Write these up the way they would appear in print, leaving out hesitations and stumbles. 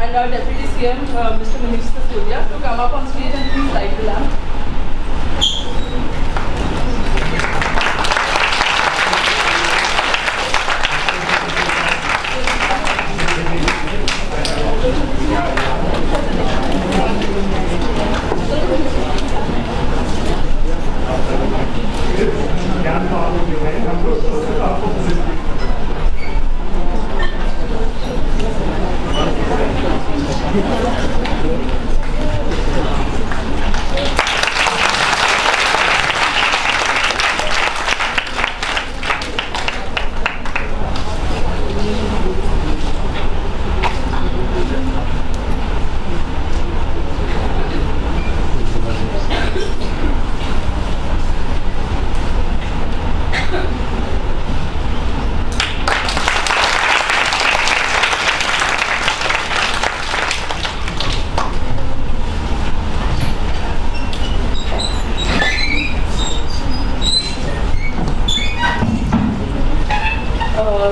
and our Deputy CM, Mr. Manish Sisodia, to come up on stage and please light the lamp.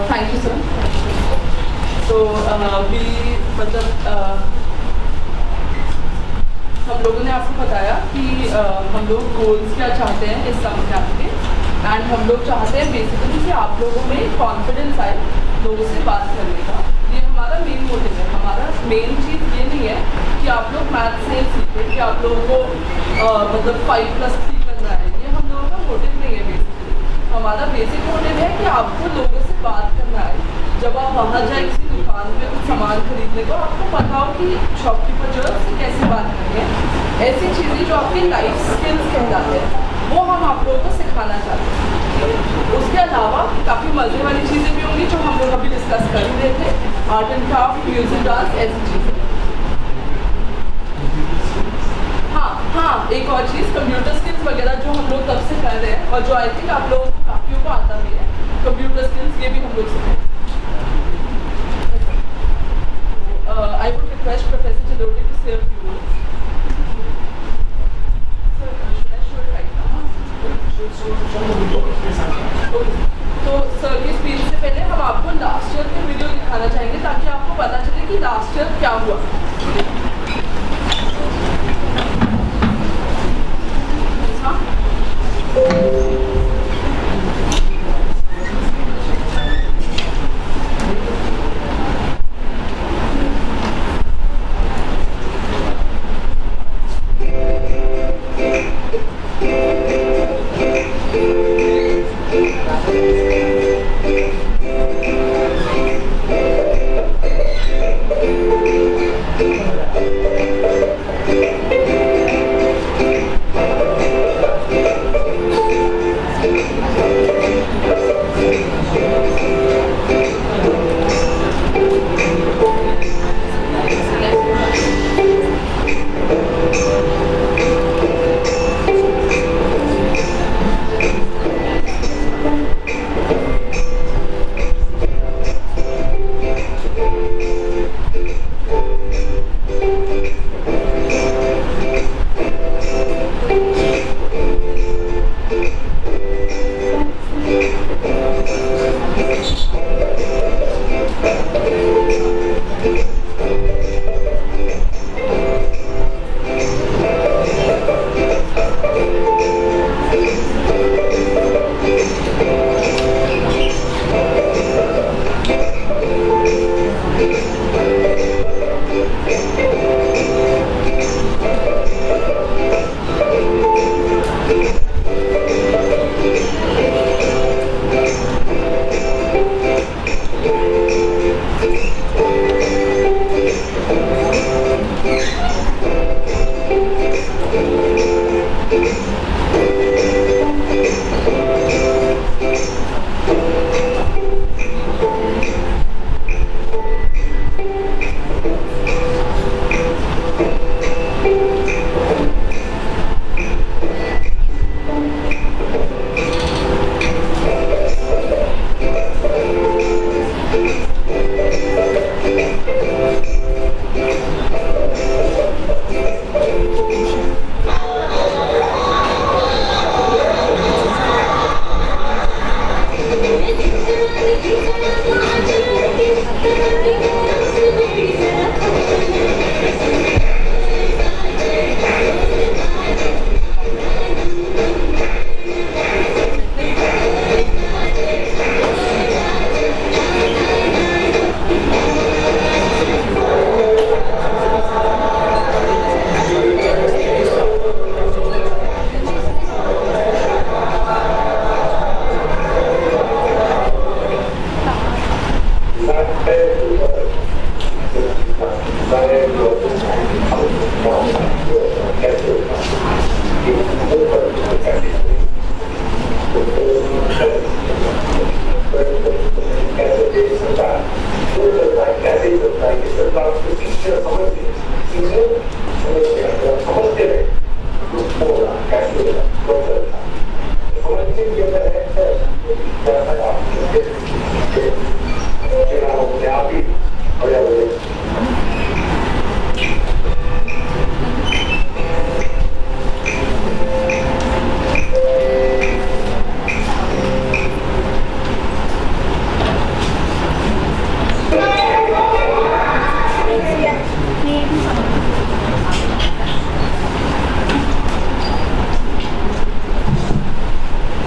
Thank you, sir. So हम लोगों ने आपको बताया कि हम लोग गोल्स क्या चाहते हैं इस समर कैंप के, एंड हम लोग चाहते हैं बेसिकली कि आप लोगों में कॉन्फिडेंस आए लोगों से बात करने का। ये हमारा मेन मोटिव है। हमारा मेन चीज़ ये नहीं है कि आप लोग मैथ्स नहीं सीखें, कि आप लोगों को मतलब 5+3 करना है। ये हम लोगों का मोटिव नहीं है। बेसिकली हमारा बेसिक मोटिव है कि आपको लोगों से बात करना है। जब आप वहाँ जाए किसी दुकान में कुछ सामान खरीदने को, आपको पता हो कि शॉपकीपर जो है उससे कैसे बात करनी है। ऐसी चीज़ें जो आपकी लाइफ स्किल्स कहलाते हैं, वो हम आप लोगों को सिखाना चाहते हैं। उसके अलावा काफ़ी मज़े वाली चीज़ें भी होंगी जो हम लोग अभी डिस्कस कर ही रहे थे, art and craft, music, dance, ऐसी चीज़ें। हाँ, एक और चीज़, कंप्यूटर स्किल्स वगैरह जो हम लोग तब से कर रहे हैं और जो आई थिंक आप लोगों को काफ़ियों को आता भी है, कंप्यूटर स्किल्स ये भी हम लोग सीखें। I would request Professor Chidori to say a few words. Sir, should I show it right now? तो सर की स्पीच से पहले हम आपको लास्ट ईयर के वीडियो दिखाना चाहेंगे ताकि आपको पता चले कि लास्ट ईयर क्या हुआ।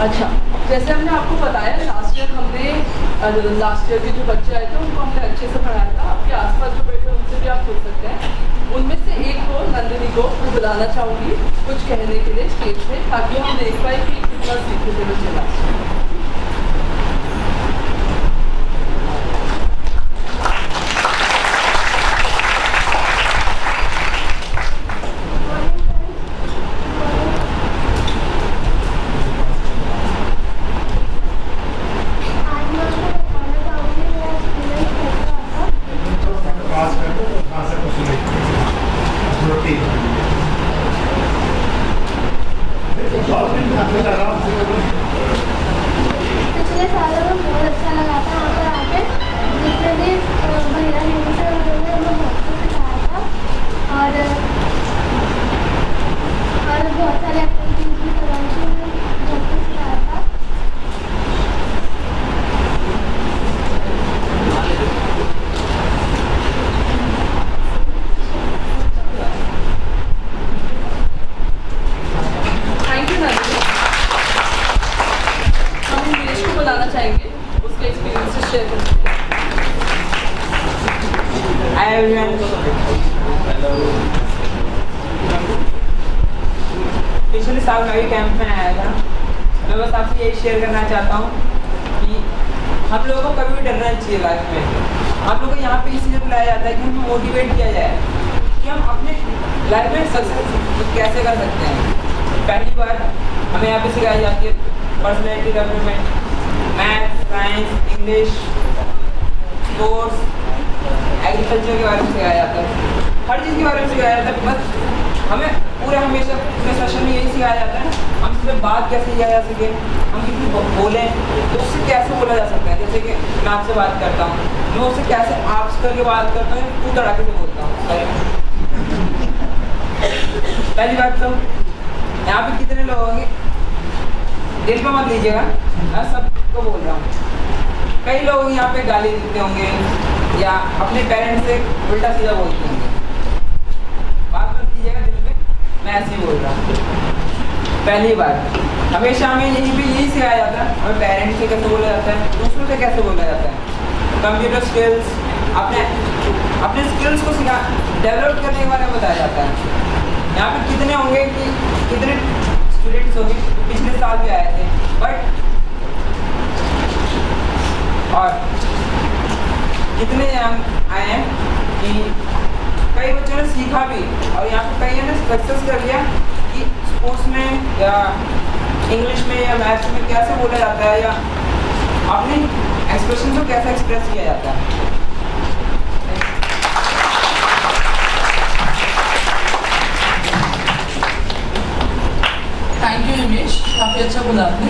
अच्छा, जैसे हमने आपको बताया लास्ट ईयर के जो बच्चे आए थे उनको हमने अच्छे से पढ़ाया था। आपके आसपास जो बैठे उनसे भी आप पूछ सकते हैं। उनमें से एक को, नंदिनी को मैं बुलाना चाहूँगी कुछ कहने के लिए स्टेज पे, ताकि हम देख पाए कि कितना सीखे थे बच्चे लास्ट ईयर। पिछले सालों में बहुत अच्छा लगा था वहाँ पर आके, जिसमें भी भैया ने हमें बहुत कुछ सिखाया था और बहुत सारे एक्टिविटीज भी करवाई थी, बहुत कुछ सिखाया था। Thank you Nandini. हम इंग्लिश को बुलाना चाहेंगे उसके एक्सपीरियंसेस शेयर करने के लिए। Hi everyone. पिछले साल मैं भी कैंप में आया था। मैं बस आपसे यही शेयर करना चाहता हूँ कि हम लोगों को कभी भी डरना नहीं चाहिए लाइफ में। हम लोग को यहाँ पे इसलिए बुलाया जाता है कि हमें मोटिवेट किया जाए कि हम अपने लाइफ में सक्सेस कैसे कर सकते हैं। पहली बार हमें यहाँ पे सिखाई जाती है personality development, math, science, English, sports, agriculture के बारे में सिखाया जाता है। हर चीज़ के बारे में सिखाया जाता है। बस हमें हमेशा पूरे सेशन में यही सिखाया जाता है हम उससे बात कैसे किया जा सके, हम किसी को बोलें तो उससे कैसे बोला जा सकता है। जैसे कि मैं आपसे बात करता हूँ, मैं उससे कैसे आप करके बात करता हूँ, तू तड़ाके से बोलता हूँ। पहली बात तो यहाँ पे कितने लोग होंगे, दिल पे मत लीजिएगा, मैं सबको बोल रहा हूँ। कई लोग यहाँ पे गाली देते होंगे या अपने पेरेंट्स से उल्टा सीधा बोलते होंगे। बात मत लीजिएगा दिल पे, मैं ऐसे ही बोल रहा हूँ। पहली बार हमेशा हमें यही सिखाया जाता है हमें पेरेंट्स से कैसे बोला जाता है, दूसरों से कैसे बोला जाता है। कंप्यूटर स्किल्स, अपने स्किल्स को डेवलप करने के बारे में बताया जाता है। यहाँ पे कितने होंगे कि कितने स्टूडेंट्स होंगे तो पिछले साल भी आए थे, बट और कितने आए हैं कि कई बच्चों ने सीखा भी और यहाँ पे कई ने सक्सेस कर लिया कि स्पोर्ट्स में या इंग्लिश में या मैथ्स में कैसे बोला जाता है या अपनी एक्सप्रेशन को कैसे एक्सप्रेस किया जाता है। थैंक यू हिमेश, काफ़ी अच्छा बोला आपने।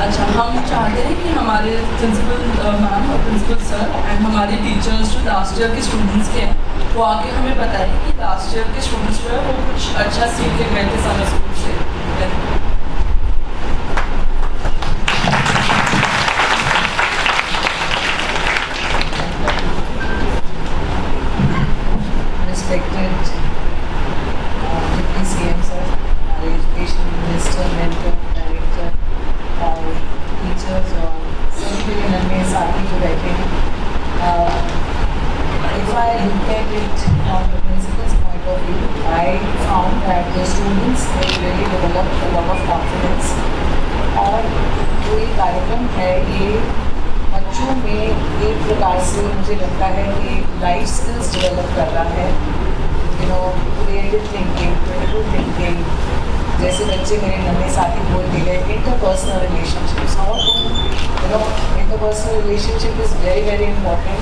अच्छा, हम चाहते हैं कि हमारे प्रिंसिपल मैम और प्रिंसिपल सर एंड हमारे टीचर्स जो लास्ट ईयर के स्टूडेंट्स के हैं वो आके हमें बताएं कि लास्ट ईयर के स्टूडेंट्स जो है वो कुछ अच्छा सीख के गए थे समर स्कूल से। Respected Deputy CM sir, our education minister, mentor, director, और teachers और सभी इनमें साथी जो बैठे हैं। If I look at it from the principal's point of view, I found that the students they really developed a lot of confidence। और जो ये कार्यक्रम है ये बच्चों में एक प्रकार से मुझे लगता है कि लाइफ स्किल्स डेवलप कर रहा है। क्रिएटिव थिंकिंग, क्रिटिकल थिंकिंग, जैसे बच्चे मेरे नन्हे साथी बोल के गए, interpersonal relationships, how to interpersonal relationship is very very important.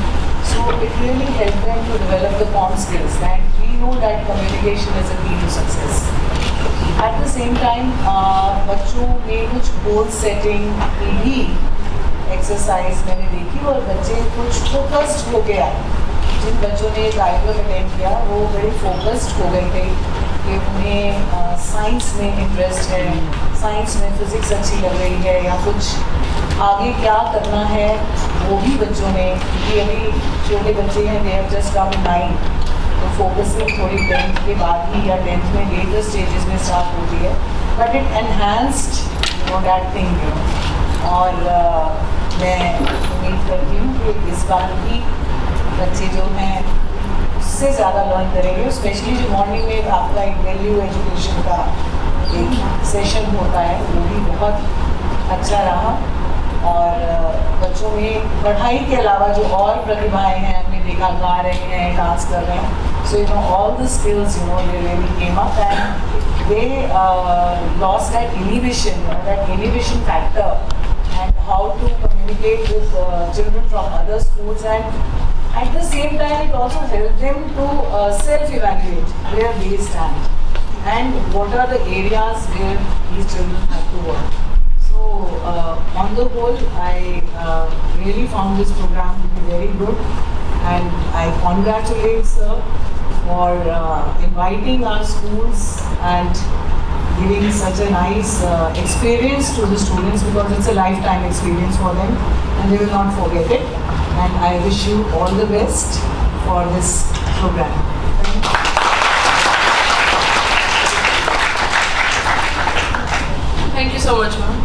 So it really helped them to develop the comm skills, and we know that communication is a key to success. At the same time, बच्चों में कुछ goal setting की भी exercise मैंने देखी और बच्चे कुछ focused हो गया। जिन बच्चों ने कार्यक्रम अटेंड किया वो very focused हो गए थे कि उन्हें साइंस में इंटरेस्ट है, साइंस में फिज़िक्स अच्छी लग रही है या कुछ आगे क्या करना है वो भी बच्चों ने, क्योंकि अभी छोटे बच्चे हैं, दे हैव जस्ट कम 9, तो फोकसिंग थोड़ी 10th के बाद ही या 10th में लेटर स्टेजेस में स्टार्ट होती है, but it enhanced that thing. और मैं उम्मीद करती हूँ कि इस बार भी बच्चे जो हैं उससे ज़्यादा लर्न करेंगे, स्पेशली जो मॉर्निंग में आपका एक वैल्यू एजुकेशन का एक सेशन होता है वो भी बहुत अच्छा रहा। और बच्चों में पढ़ाई के अलावा जो और प्रतिभाएं हैं, हमने देखा गा रहे हैं, डांस कर रहे हैं, so all the skills they really came up and they lost that inhibition factor and how to communicate with children from other schools, and at the same time it also helped them to self-evaluate where they stand and what are the areas where these children have to work. So on the whole, I really found this program to be very good, and I congratulate sir for inviting our schools and giving such a nice experience to the students, because it's a lifetime experience for them and they will not forget it. And I wish you all the best for this program. Thank you so much, ma'am.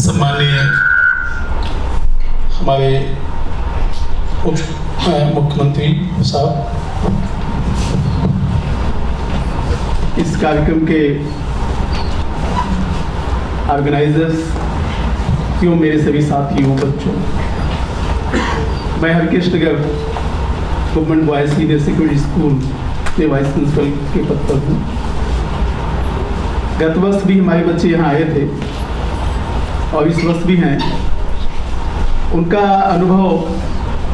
सम्माननीय हमारे मुख्यमंत्री साहब, इस कार्यक्रम के organisers, क्यों मेरे सभी साथियों, बच्चों, मैं Harkrishannagar government boys senior secondary school में वाइस प्रिंसिपल के पद पर हूँ। गत वर्ष भी हमारे बच्चे यहाँ आए थे और इस वर्ष भी हैं। उनका अनुभव,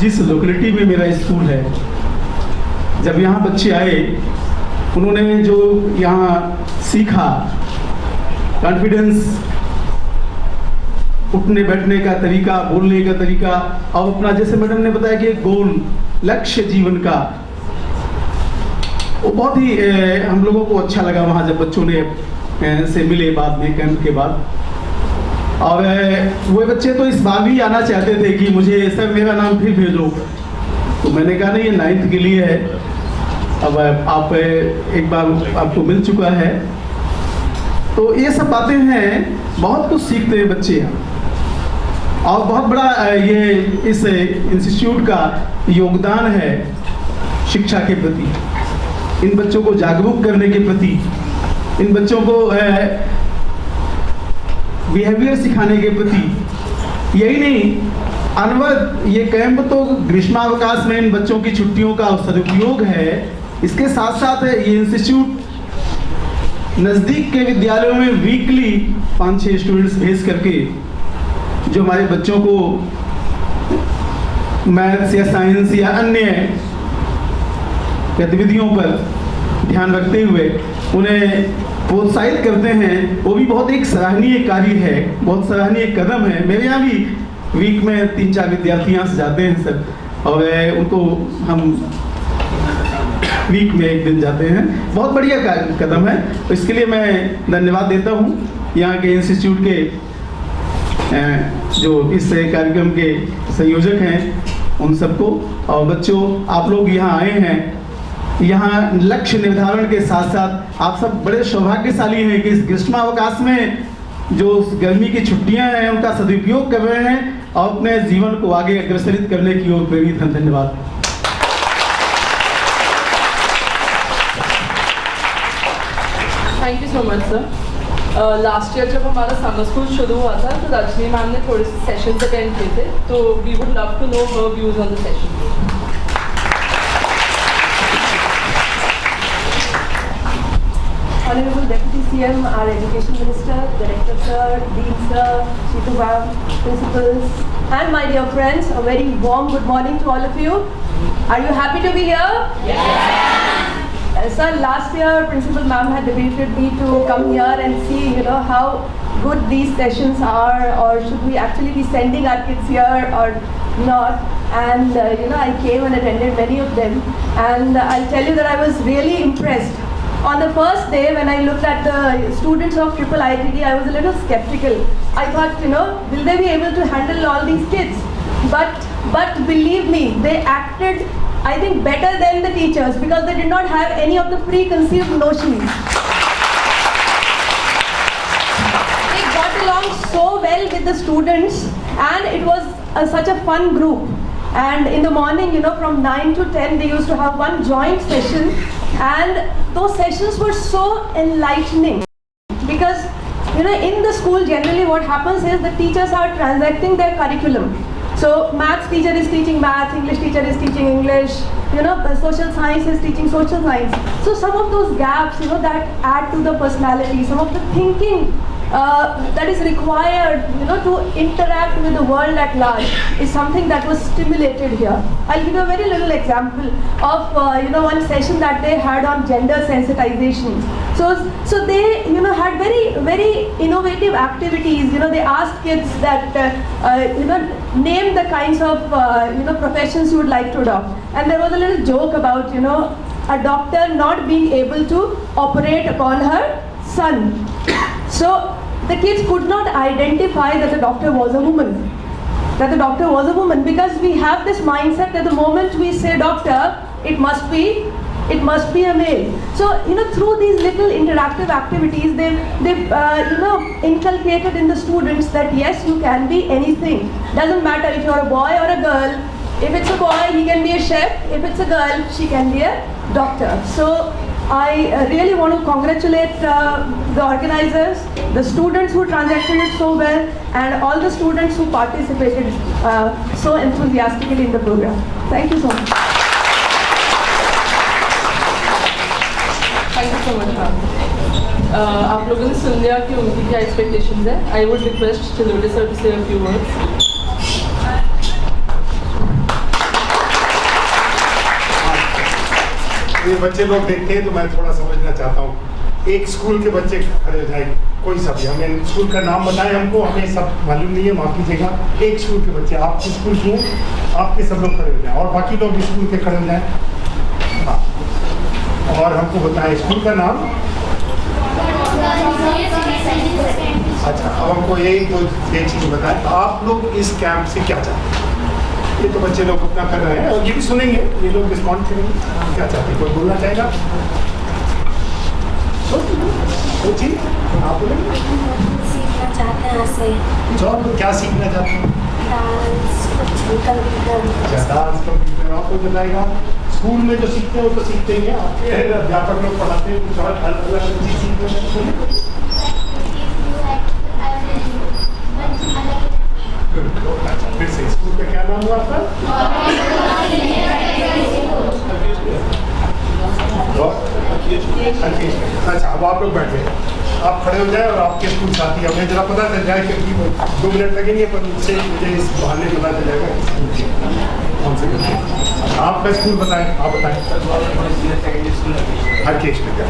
जिस लोकेलिटी में मेरा स्कूल है, जब यहाँ बच्चे आए उन्होंने जो यहाँ सीखा, कॉन्फिडेंस, उठने बैठने का तरीका, बोलने का तरीका, और अपना, जैसे मैडम ने बताया कि एक गोल, लक्ष्य जीवन का, वो बहुत ही हम लोगों को अच्छा लगा वहाँ जब बच्चों ने से मिले बाद में, कैंप के बाद। और वो बच्चे तो इस बार भी आना चाहते थे कि मुझे सर मेरा नाम फिर भेजो, तो मैंने कहा नहीं, ये 9th के लिए है, अब आप एक बार आपको मिल चुका है। तो ये सब बातें हैं, बहुत कुछ सीखते हैं बच्चे यहाँ, और बहुत बड़ा ये इस इंस्टीट्यूट का योगदान है शिक्षा के प्रति, इन बच्चों को जागरूक करने के प्रति, इन बच्चों को बिहेवियर सिखाने के प्रति। यही नहीं, अनवरत ये कैंप तो ग्रीष्मावकाश में इन बच्चों की छुट्टियों का सदुपयोग है, इसके साथ साथ ये इंस्टीट्यूट नज़दीक के विद्यालयों में वीकली 5-6 स्टूडेंट्स भेज करके जो हमारे बच्चों को मैथ्स या साइंस या अन्य गतिविधियों पर ध्यान रखते हुए उन्हें प्रोत्साहित करते हैं, वो भी बहुत एक सराहनीय कार्य है, बहुत सराहनीय कदम है। मेरे यहाँ भी वीक में 3-4 विद्यार्थी यहाँ से जाते हैं सर, और उनको हम वीक में 1 दिन जाते हैं, बहुत बढ़िया कदम है। तो इसके लिए मैं धन्यवाद देता हूँ यहाँ के इंस्टीट्यूट के जो इस कार्यक्रम के संयोजक हैं उन सबको। और बच्चों, आप लोग यहाँ आए हैं, यहाँ लक्ष्य निर्धारण के साथ साथ आप सब बड़े सौभाग्यशाली हैं कि इस ग्रीष्मावकाश में जो गर्मी की छुट्टियां हैं उनका सदुपयोग कर रहे हैं और अपने जीवन को आगे अग्रसरित करने की ओर प्रेरित हैं। धन्यवाद। Thank you so much, sir. Last year जब हमारा समर स्कूल शुरू हुआ था तो रजनी मैम ने थोड़े से सेशंस अटेंड किए थे, तो we would love to know her views on the session. Honorable Deputy CM, our Education Minister, Director Sir, Dean Sir, Shitu Ma'am, Principals, and my dear friends, a very warm good morning to all of you. Are you happy to be here? Yes! Sir, last year Principal Ma'am had debated me to come here and see, how good these sessions are, or should we actually be sending our kids here or not. And I came and attended many of them, and I'll tell you that I was really impressed. On the first day, when I looked at the students of Triple IITT, I was a little skeptical. I thought, will they be able to handle all these kids? But believe me, they acted, I think, better than the teachers, because they did not have any of the preconceived notions. They got along so well with the students, and it was such a fun group. And in the morning, from 9 to 10, they used to have one joint session, and those sessions were so enlightening, because in the school generally what happens is the teachers are transacting their curriculum. So maths teacher is teaching maths, English teacher is teaching English, social science is teaching social science. So some of those gaps, that add to the personality, some of the thinking that is required, to interact with the world at large, is something that was stimulated here. I'll give you a very little example of, one session that they had on gender sensitization. So they, had very, very innovative activities. They asked kids that, name the kinds of, professions you would like to adopt. And there was a little joke about, a doctor not being able to operate upon her son. So the kids could not identify that the doctor was a woman. Because we have this mindset that the moment we say doctor, it must be a male. So through these little interactive activities, they've inculcated in the students that yes, you can be anything. Doesn't matter if you're a boy or a girl. If it's a boy, he can be a chef. If it's a girl, she can be a doctor. So I really want to congratulate the organizers, the students who transacted it so well, and all the students who participated so enthusiastically in the program. Thank you so much. Thank you so much ma'am. आप लोगों ने सुन लिया कि उनकी क्या expectations है। I would request Jalote sir to say a few words. ये बच्चे लोग देखते हैं तो मैं थोड़ा समझना चाहता हूँ। एक स्कूल के बच्चे खड़े हो जाए, कोई सा भी, हमें स्कूल का नाम बताएं हमको, हमें सब मालूम नहीं है, माफ़ कीजिएगा। एक स्कूल के बच्चे, आपके स्कूल के हैं, आपके सब लोग खड़े हो जाएं, और बाकी लोग स्कूल के खड़े हो जाएं। हाँ, और हमको बताएं स्कूल का नाम। अच्छा, अब हमको यही दो चीज़ बताएं, आप लोग इस कैंप से क्या चाहते हैं? ये तो बच्चे लोग अपना कर रहे हैं और ये भी सुनेंगे, ये लोग रिस्पॉन्ड करेंगे। क्या चाहते हैं? कोई बोलना चाहेगा? सोचिए, आप बोलेंगे। सीखना चाहते हैं ऐसे। तो क्या सीखना चाहते हैं? डांस, अच्छा, डांस, कंप्यूटर। आपको बताएगा स्कूल में जो सीखते हैं वो तो सीखते ही हैं, आपके अध्यापक लोग पढ़ाते हैं, कुछ और अलग अलग चीज़ सीखते हैं। फिर से स्कूल का क्या नाम हुआ आपका? अच्छा, अब आप लोग बैठ गए, आप खड़े हो जाए और आपके स्कूल साथी, हमें जरा पता चल जाए, क्योंकि 2 मिनट लगेंगे, पर मुझसे मुझे इस बहाने पता चल जाएगा कौन से बच्चे। आपका स्कूल बताएं, आप बताएं। हर केस में क्या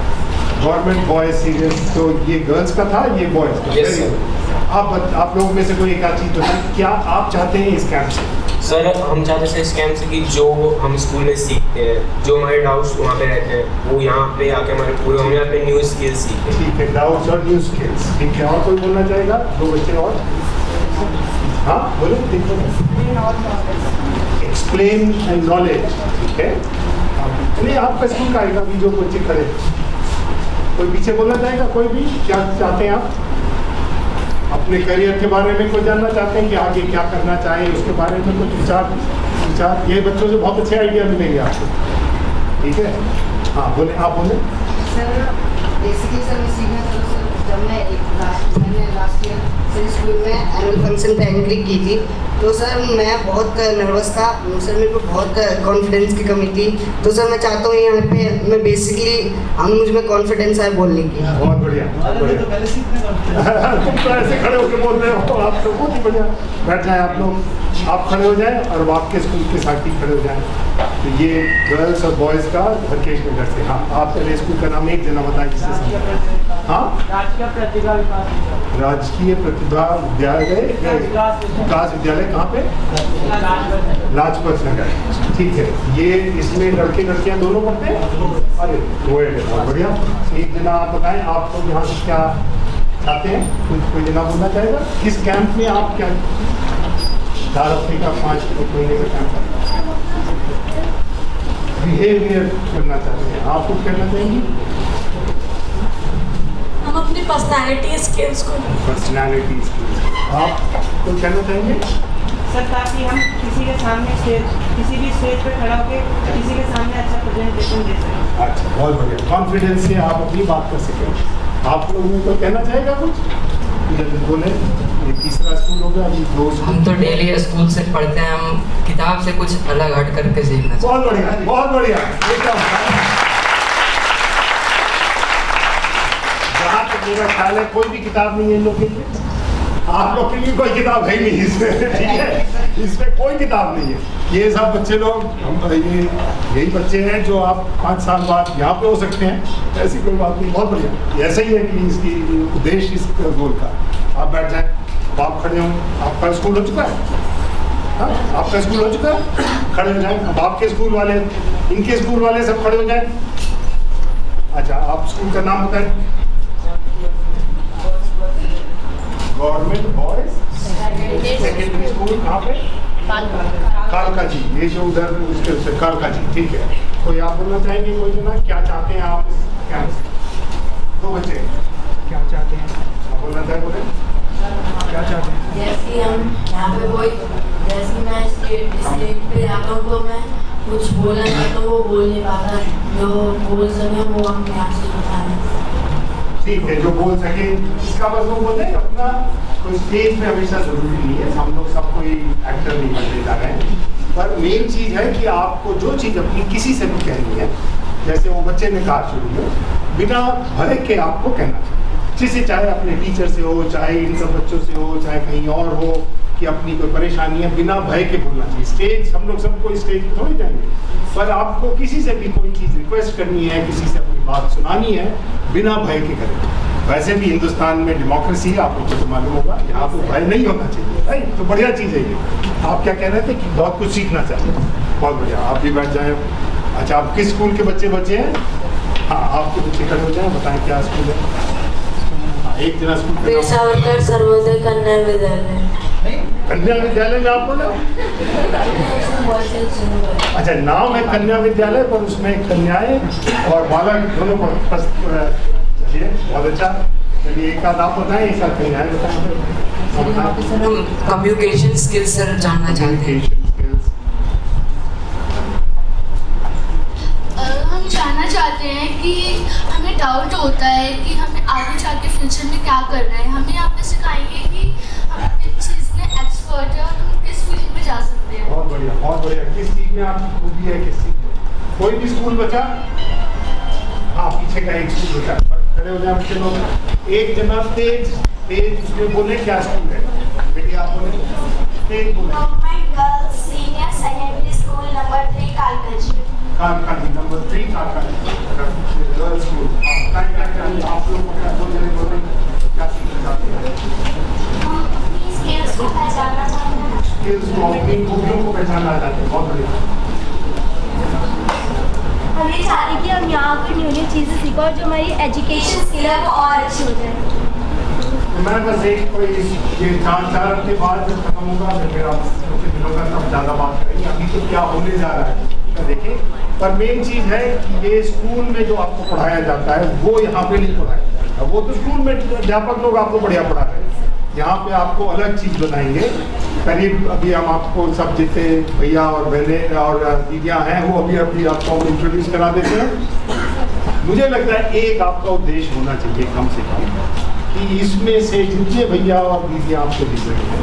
गवर्नमेंट बॉयज सीरियस, तो ये गर्ल्स का था, ये बॉयज का। आप लोगों में से कोई एक चीज़ बताएं, क्या आप चाहते हैं इस कैंप से? सर, हम चाहते हैं इस कैंप से कि जो हम स्कूल में सीखते हैं, जो हमारे डाउट्स वहाँ पे रहते हैं, वो यहाँ पे आके हमारे पूरे हम यहाँ पे न्यू स्किल्स सीखते हैं। ठीक है, डाउट्स और न्यू स्किल्स। ठीक है, और कोई बोलना चाहेगा? 2 बच्चे और। हाँ बोलो, एक्सप्लेन एंड नॉलेज। ठीक है, नहीं आपका स्कूल का आएगा, अभी जो बच्चे खड़े, कोई पीछे बोलना चाहेगा? कोई भी क्या चाहते हैं आप? अपने करियर के बारे में कोई जानना चाहते हैं कि आगे क्या करना चाहिए, उसके बारे में कुछ विचार ये बच्चों से बहुत अच्छे आइडिया मिलेंगे आपको। ठीक है, हाँ बोले, आप बोले। सर बेसिकली सर मैं सीखना चाहता हूँ, जब मैं मैंने लास्ट ईयर सर स्कूल में एनुअल फंक्शन पे एंट्री की थी, तो सर मैं बहुत नर्वस था सर, मेरे को बहुत कॉन्फिडेंस की कमी थी। तो सर मैं चाहता हूँ यहाँ पे मैं बेसिकली मुझ में कॉन्फिडेंस है बोलने की। बहुत बढ़िया, बहुत बढ़िया। तुम तो ऐसे खड़े होकर बोल रहे हो, आप तो बहुत ही बढ़िया। बैठ जाए आप लोग, आप खड़े हो जाएं और आपके स्कूल के साथी खड़े हो जाएं। तो ये गर्ल्स और बॉयज़ का हरकेश नगर से। हाँ, आप पहले स्कूल का नाम एक जना बताएं जिससे समझें। हाँ, राजकीय प्रतिभा विद्यालय, विकास विद्यालय कहाँ पे? लाजपत नगर। ठीक है, ये इसमें लड़के लड़कियाँ दोनों पढ़ते हैं? अरे बहुत बढ़िया। एक जना आप बताएं, आप तो यहाँ से क्या चाहते हैं? कोई जना बोलना चाहेगा? किस कैंप में आप क्या 4 हफ्ते का 5 महीने का कैंप बिहेवियर करना चाहते हैं? आप कुछ करना चाहेंगे? हम अपनी पर्सनालिटी स्किल्स को आप कुछ कहना चाहेंगे? सर ताकि हम किसी के सामने किसी भी स्टेज पे खड़ा होकर किसी के सामने अच्छा प्रेजेंटेशन दे सकें। अच्छा, बहुत बढ़िया। कॉन्फिडेंस से आप अपनी बात कर सकें। आप लोगों को कहना चाहेगा कुछ? बोले, ये तीसरा स्कूल होगा, अभी 2 स्कूल। हम तो डेली स्कूल से पढ़ते हैं, हम किताब से कुछ अलग हट करके सीखना चाहिए। बहुत बढ़िया, बहुत बढ़िया। जहाँ तक मेरा ख्याल है कोई भी किताब नहीं है इन लोग के लिए, आप लोग के लिए कोई किताब है ही नहीं इसमें, ठीक है? इसमें कोई किताब नहीं है। ये सब बच्चे लोग, हम यही बच्चे हैं जो आप 5 साल बाद यहाँ पे हो सकते हैं, ऐसी कोई बात नहीं। बहुत बढ़िया, ऐसा ही है कि इसकी उद्देश्य इस गोल का। आप बैठ जाएं, आप खड़े हों। आपका स्कूल हो चुका है? हाँ, आपका स्कूल हो चुका है? खड़े हो जाएं। अब आपके स्कूल वाले, इनके स्कूल वाले सब खड़े हो जाएं। अच्छा, आप स्कूल का नाम बताएं। गवर्नमेंट बॉयज सेकेंडरी स्कूल कहाँ पे? कालका जी। ये जो उधर उसके कालका जी, ठीक है। कोई आप बोलना चाहेंगे? कोई जना क्या चाहते हैं आप क्या? 2 बच्चे क्या चाहते हैं? आप बोलना चाहें? बोले क्या चाहते हैं? जैसे हम यहाँ पे कोई, जैसे मैं स्टेज पे जाता हूँ तो मैं कुछ बोलना चाहता हूँ, वो बोल नहीं पाता। जो बोल सके वो हम यहाँ से बताएं। ठीक है, जो बोल सके। इसका बस वो बोलते हैं अपना कोई स्टेज पे हमेशा जरूरी नहीं है, हम लोग सब कोई एक्टर नहीं बनने जा रहे हैं। पर मेन चीज़ है कि आपको जो चीज़ अपनी किसी से भी कहनी है, जैसे वो बच्चे ने कहा शुरू में, बिना भय के आपको कहना चाहिए। जिससे चाहे अपने टीचर से हो, चाहे इन सब बच्चों से हो, चाहे कहीं और हो, कि अपनी कोई परेशानी है, बिना भय के बोलना चाहिए। स्टेज, हम लोग सबको स्टेज पे थोड़ी जाएंगे, पर आपको किसी से भी कोई चीज़ रिक्वेस्ट करनी है, किसी से अपनी बात सुनानी है, बिना भय के करें। वैसे भी हिंदुस्तान में डेमोक्रेसी, आप लोगों को तो मालूम होगा, यहाँ पे भय नहीं होना चाहिए, राइट? तो बढ़िया चीज़ है ये। आप क्या कह रहे थे कि बहुत कुछ सीखना चाहिए? बहुत बढ़िया, आप भी बैठ जाएँ। अच्छा, आप किस स्कूल के बच्चे हैं? हाँ, आपके बच्चे खड़े हो जाएँ, बताएं क्या स्कूल है? हाँ, एक जना स्कूल वीर सावरकर सर्वोदय कन्या विद्यालय। कन्या विद्यालय में आप बोले? अच्छा, नाम है कन्या विद्यालय, पर उसमें कन्याएं और बालक दोनों पर। चलिए, बहुत अच्छा। चलिए, एक का नाम बताएं, एक का कन्याएं बताएं। सर हम कम्युनिकेशन स्किल्स सर जानना चाहते हैं। हम जानना चाहते हैं कि हमें डाउट होता है कि हमें आगे जाके फ्यूचर में क्या करना है। हमें यहाँ पे सिखाएंगे कि हम किस चीज़ में एक्सपर्ट है और हम किस फील्ड में जा सकते हैं। बहुत बढ़िया, बहुत बढ़िया। किस चीज़ में आपकी खूबी है, किस चीज़ में? कोई भी स्कूल बचा? हाँ, पीछे का एक स्कूल बचा, खड़े हो जाए बच्चे लोग। एक जना तेज उसमें बोले क्या स्कूल है? बेटी आप बोले, तेज बोले। Government girls senior secondary school number 3 कालका जी। कालका जी, नंबर 3 कालका जी, गर्ल्स स्कूल। आप लोग को क्या बोल रहे क्या सीखना चाहते हैं? स्किल्स को पहचानना चाहते हैं। स्किल्स को, अपनी खूबियों को पहचानना चाहते हैं। बहुत बढ़िया। हम ये चाह रहे हैं कि हम यहाँ पर न्यू न्यू चीज़ें सीखें और जो हमारी एजुकेशन स्किल है वो और अच्छी हो जाए। मैं बस एक कोई ये 4 हफ्ते बाद जब खत्म होगा तो फिर आप कुछ दिनों का तब ज़्यादा बात करेंगे। अभी तो क्या होने जा रहा है देखिए। पर मेन चीज़ है कि ये स्कूल में जो आपको पढ़ाया जाता है वो यहाँ पे नहीं पढ़ाया जाता। वो तो स्कूल में अध्यापक लोग आपको बढ़िया पढ़ा रहे हैं, यहाँ पे आपको अलग चीज़ बनाएंगे। करीब अभी हम आपको सब जितने भैया और बहनें और दीदियाँ हैं वो अभी आपको हम इंट्रोड्यूस करा देते हैं। मुझे लगता है एक आपका उद्देश्य होना चाहिए कम से कम कि इसमें से जितने भैया और दीदी आपको दिख रहे हैं,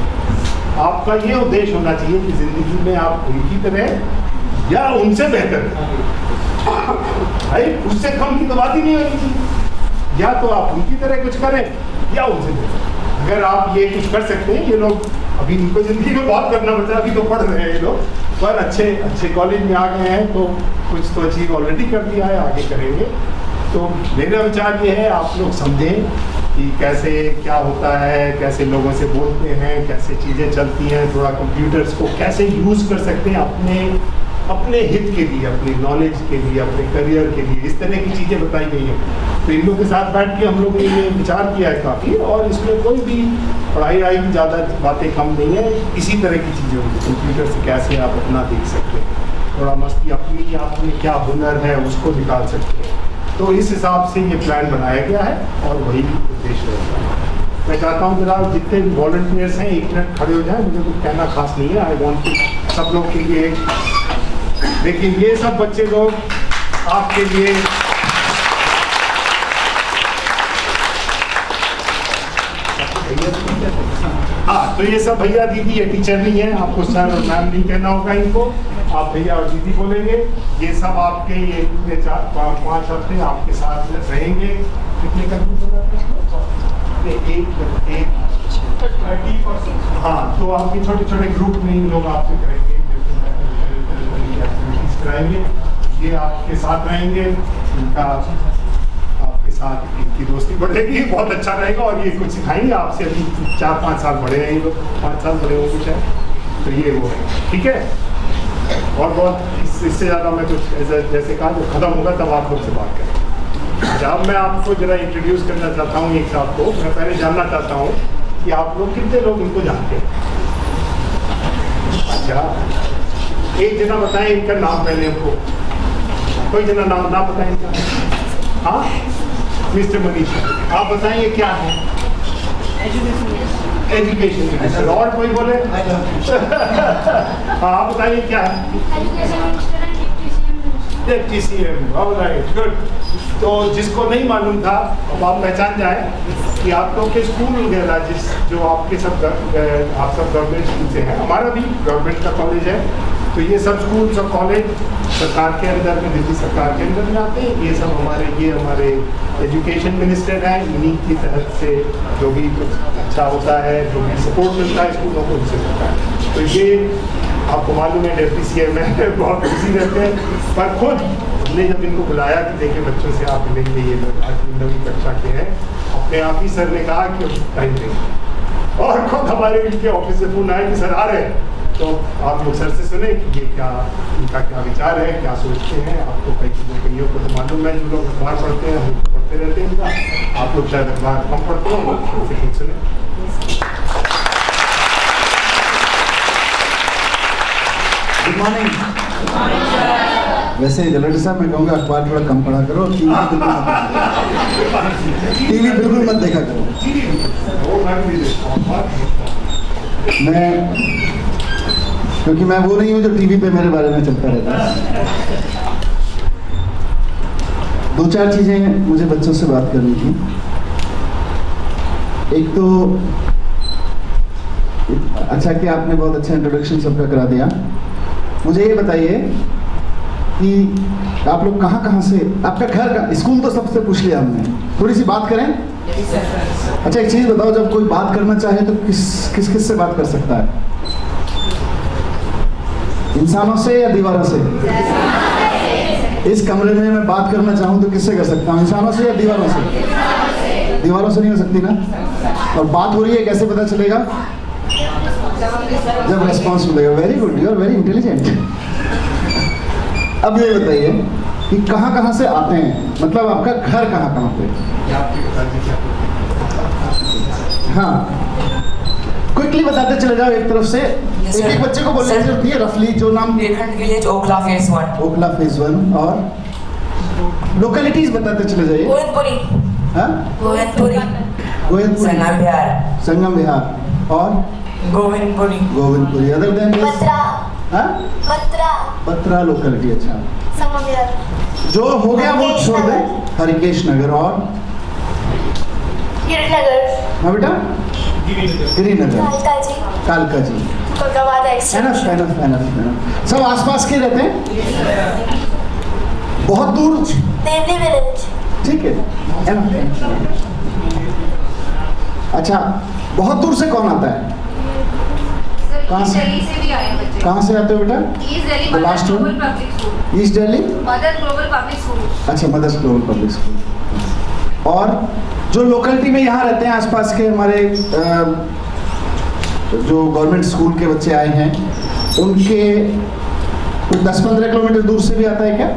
आपका ये उद्देश्य होना चाहिए कि ज़िंदगी में आप उनकी तरह या उनसे बेहतर भाई, उससे कम की तो बात ही नहीं होनी चाहिए। या तो आप उनकी तरह कुछ करें या उनसे बेहतर। अगर आप ये कुछ कर सकते हैं, ये लोग अभी इनको ज़िंदगी में बहुत करना पड़ता है, अभी तो पढ़ रहे हैं ये लोग, पर अच्छे कॉलेज में आ गए हैं तो कुछ तो अचीव ऑलरेडी कर दिया है, आगे करेंगे। तो मेरा विचार ये है, आप लोग समझें कि कैसे क्या होता है, कैसे लोगों से बोलते हैं, कैसे चीज़ें चलती हैं, थोड़ा कंप्यूटर्स को कैसे यूज़ कर सकते हैं अपने हित के लिए, अपनी नॉलेज के लिए, अपने करियर के लिए, इस तरह की चीज़ें बताई गई हैं। तो इन लोगों के साथ बैठ के हम लोगों ने ये विचार किया है काफ़ी, और इसमें कोई भी पढ़ाई की ज़्यादा बातें कम नहीं है। इसी तरह की चीज़ें होंगी, कंप्यूटर से कैसे आप अपना देख सकते हैं, थोड़ा मस्ती अपनी आप में क्या हुनर है उसको निकाल सकते हैं। तो इस हिसाब से ये प्लान बनाया गया है और वही उद्देश्य रहता है। मैं चाहता हूँ जरा जितने भी वॉलंटियर्स हैं 1 मिनट खड़े हो जाएं, मुझे कुछ कहना खास नहीं है। आई वॉन्ट टू सब लोग के लिए, देखिए ये सब बच्चे लोग आपके लिए हाँ, तो ये सब भैया दीदी, ये टीचर नहीं है, आपको सर और मैम नहीं कहना होगा इनको, आप भैया और दीदी बोलेंगे। ये सब आपके ये पूरे 4-5 हफ्ते आपके साथ रहेंगे। कितने हाँ, तो आपके छोटे छोटे ग्रुप में इन लोग आपसे करेंगे, कराएंगे, ये आपके साथ रहेंगे, इनका आपके साथ इनकी दोस्ती बढ़ेगी, बहुत अच्छा रहेगा। और ये कुछ सिखाएंगे आपसे, अभी 4-5 साल बड़े हैं ये लोग, 5 साल बड़े होंगे शायद, तो ये वो है, ठीक है। और बहुत इससे ज़्यादा मैं कुछ जैसे कहा जब खत्म होगा तब आप लोग से बात करें। अब मैं आपको जरा इंट्रोड्यूस करना चाहता हूँ एक साहब को। मैं पहले जानना चाहता हूँ कि आप लोग कितने लोग इनको जानते हैं? अच्छा, एक जना बताएं इनका नाम पहले हमको, कोई जना नाम बताएं इनका। हाँ, मिस्टर मनीष, आप बताएंगे क्या है? Education minister. और कोई बोले? हाँ, आप बताइए क्या है? Deputy CM. Alright, good. तो जिसको नहीं मालूम था अब आप पहचान जाए कि आप लोग के स्कूल वगैरह जो आपके सब आप सब गवर्नमेंट स्कूल से हैं, हमारा भी गवर्नमेंट का कॉलेज है, तो ये सब स्कूल और कॉलेज सरकार के अंदर में, दिल्ली सरकार के अंदर में आते हैं। ये सब हमारे एजुकेशन मिनिस्टर हैं, इन्हीं की तहत से जो भी कुछ अच्छा होता है, जो भी सपोर्ट मिलता है स्कूलों को, उनसे मिलता है। तो ये आपको मालूम है डिप्टी सीएम है, बहुत खुशी रहते हैं। पर खुद हमने जब इनको बुलाया कि देखिए बच्चों से आप मिलेंगे, ये लोग 8वीं कक्षा के हैं, अपने आप ही सर ने कहा कि टाइम देंगे, और खुद हमारे इनके ऑफिस से फोन आया कि सर आ रहे हैं। तो आप लोग सर से सुने कि ये क्या, इनका क्या विचार है, क्या सोचते हैं। आपको कई चीज़ों कईयों को तो मालूम है, जो लोग अखबार पढ़ते हैं हम पढ़ते रहते हैं इनका, आप लोग शायद अखबार कम पढ़ते हो, उनसे कुछ सुने। Good morning. वैसे जलट साहब मैं कहूँगा अखबार थोड़ा कम पढ़ा करो, टीवी बिल्कुल मत देखा करो। मैं क्योंकि मैं वो नहीं हूँ जो टीवी पे मेरे बारे में चलता रहता है। 2-4 चीज़ें मुझे बच्चों से बात करनी थी। एक तो अच्छा कि आपने बहुत अच्छा इंट्रोडक्शन सबका करा दिया। मुझे ये बताइए कि आप लोग कहाँ से, आपका घर का, स्कूल तो सबसे पूछ लिया हमने, थोड़ी सी बात करें। अच्छा एक चीज़ बताओ, जब कोई बात करना चाहे तो किस से बात कर सकता है? इंसानों से या दीवारों से? इस कमरे में मैं बात करना चाहूँ तो किससे कर सकता हूँ? इंसानों से या दीवारों से? दीवारों से नहीं हो सकती ना। और बात हो रही है, कैसे पता चलेगा? जब रेस्पॉन्स मिलेगा। Very good, you are very intelligent. अब ये बताइए कि कहाँ से आते हैं, मतलब आपका घर कहाँ पे? हाँ, क्विकली बताते चले जाओ एक तरफ से। एक बच्चे को बोलने की जरूरत है रफली, जो नाम village Okhla phase 1। Okhla phase 1। और लोकेलिटीज बताते चले जाइए। गोविंदपुरी। हाँ, गोविंदपुरी, संगम विहार। संगम विहार और गोविंदपुरी। अदर देन पत्रा लोकेलिटी। अच्छा, संगम विहार। जो हो गया वो छोड़ दे। हरिकेश नगर। और गिरिनगर। हाँ बेटा, गिरिनगर, कालका जी। कालका जी। कोलकाता एक्सचेंज। एनफ। सब आसपास के रहते हैं? बहुत दूर? देवली विलेज। ठीक है, एनफ। अच्छा, बहुत दूर से कौन आता है? कहाँ से? से भी आए बच्चे। कहाँ से आते हो बेटा? East Delhi last global public school. East Delhi? Mother global public school. अच्छा, मदर्स ग्लोबल पब्लिक स्कूल। और जो लोकेलिटी में यहाँ रहते हैं आसपास के हमारे जो गवर्नमेंट स्कूल के बच्चे आए हैं, उनके कुछ 10-15 किलोमीटर दूर से भी आता है क्या?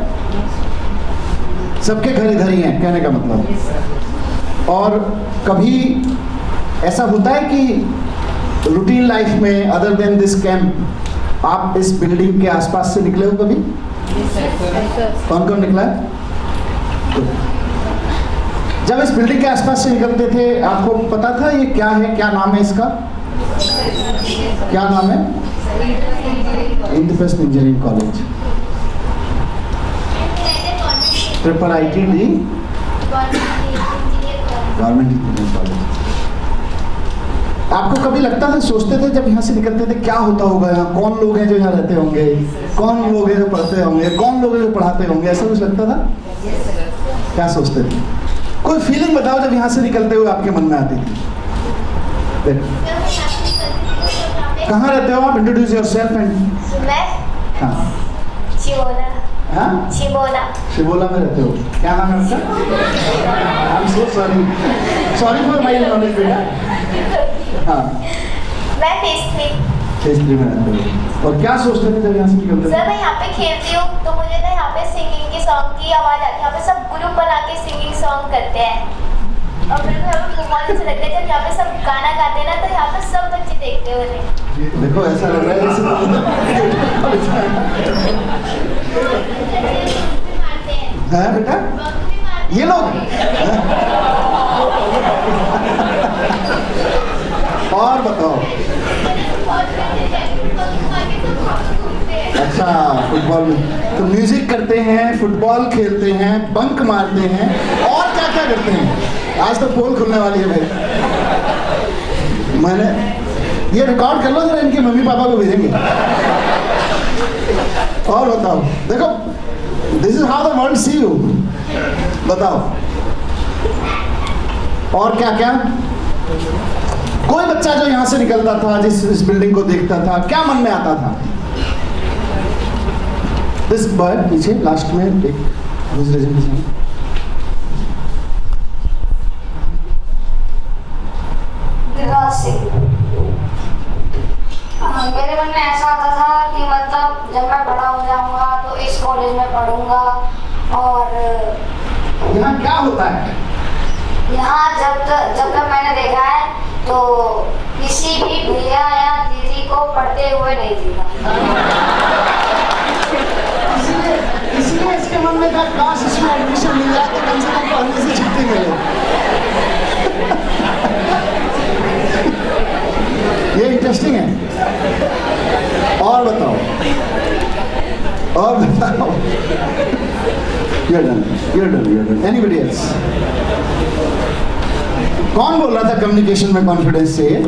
सबके घर इधर ही हैं, कहने का मतलब। और कभी ऐसा होता है कि रूटीन लाइफ में अदर देन दिस कैंप आप इस बिल्डिंग के आसपास से निकले हो कभी? कौन कौन निकला है? जब इस बिल्डिंग के आसपास से निकलते थे आपको पता था ये क्या है, क्या नाम है इसका? क्या नाम है? Indraprastha engineering college, triple ITD government engineering college. आपको कभी लगता था, सोचते थे जब यहाँ से निकलते थे क्या होता होगा यहाँ, कौन लोग हैं जो यहाँ रहते होंगे, कौन लोग हैं जो पढ़ते होंगे, कौन लोग हैं जो पढ़ाते होंगे, ऐसा कुछ लगता था? क्या सोचते थे? कोई फीलिंग बताओ जब यहाँ से निकलते हुए आपके मन में आती थी। कहाँ रहते हो आप? Introduce yourself and. हाँ, शिवोला। हाँ, शिवोला। शिवोला में रहते हो। क्या नाम है आपका? I am so sorry, sorry for my knowledge बेटा। हाँ, मैं फेस 3 में रहते हो। और क्या सोचते थे जब यहाँ से निकलते थे? सर मैं यहाँ पे खेलती हूँ तो मुझे ना यहाँ पे सिंगिंग की सॉन्ग की आवाज़ आती है। यहाँ पे सब ग्रुप बना के सिंगिंग सॉन्ग करते हैं और मेरे को यहाँ पे बहुत अच्छा लगता है जब यहाँ पे सब गाना गाते हैं ना, तो यहाँ पे सब बच्चे देखते हुए। देखो ऐसा लग रहा है जैसे है बेटा ये लोग। और बताओ। अच्छा, फुटबॉल में तो म्यूजिक करते हैं, फुटबॉल खेलते हैं, बंक मारते हैं, और क्या क्या करते हैं? आज तो पोल खुलने वाली है भाई। मैंने ये रिकॉर्ड कर लो जरा, इनके मम्मी पापा को भेजेंगे। और बताओ, देखो this is how the world see you. बताओ और क्या क्या? कोई बच्चा जो यहाँ से निकलता था, जिस इस बिल्डिंग को देखता था, क्या मन में आता था? दिस बॉय पीछे लास्ट में एक दूसरे जन मेरे मन में ऐसा आता था कि मतलब जब मैं बड़ा हो जाऊंगा तो इस कॉलेज में पढ़ूंगा। और यहाँ क्या होता है? यहाँ जब तक मैंने देखा है तो किसी भी भैया या दीदी को पढ़ते हुए नहीं देखा। इसलिए इसके मन में था काश इसमें एडमिशन मिल जाए तो कम से कम पढ़ने से छुट्टी मिले। ये इंटरेस्टिंग है। और बताओ, और बताओ। You're done. Anybody else? कौन बोल रहा था कम्युनिकेशन में कॉन्फिडेंस चाहिए?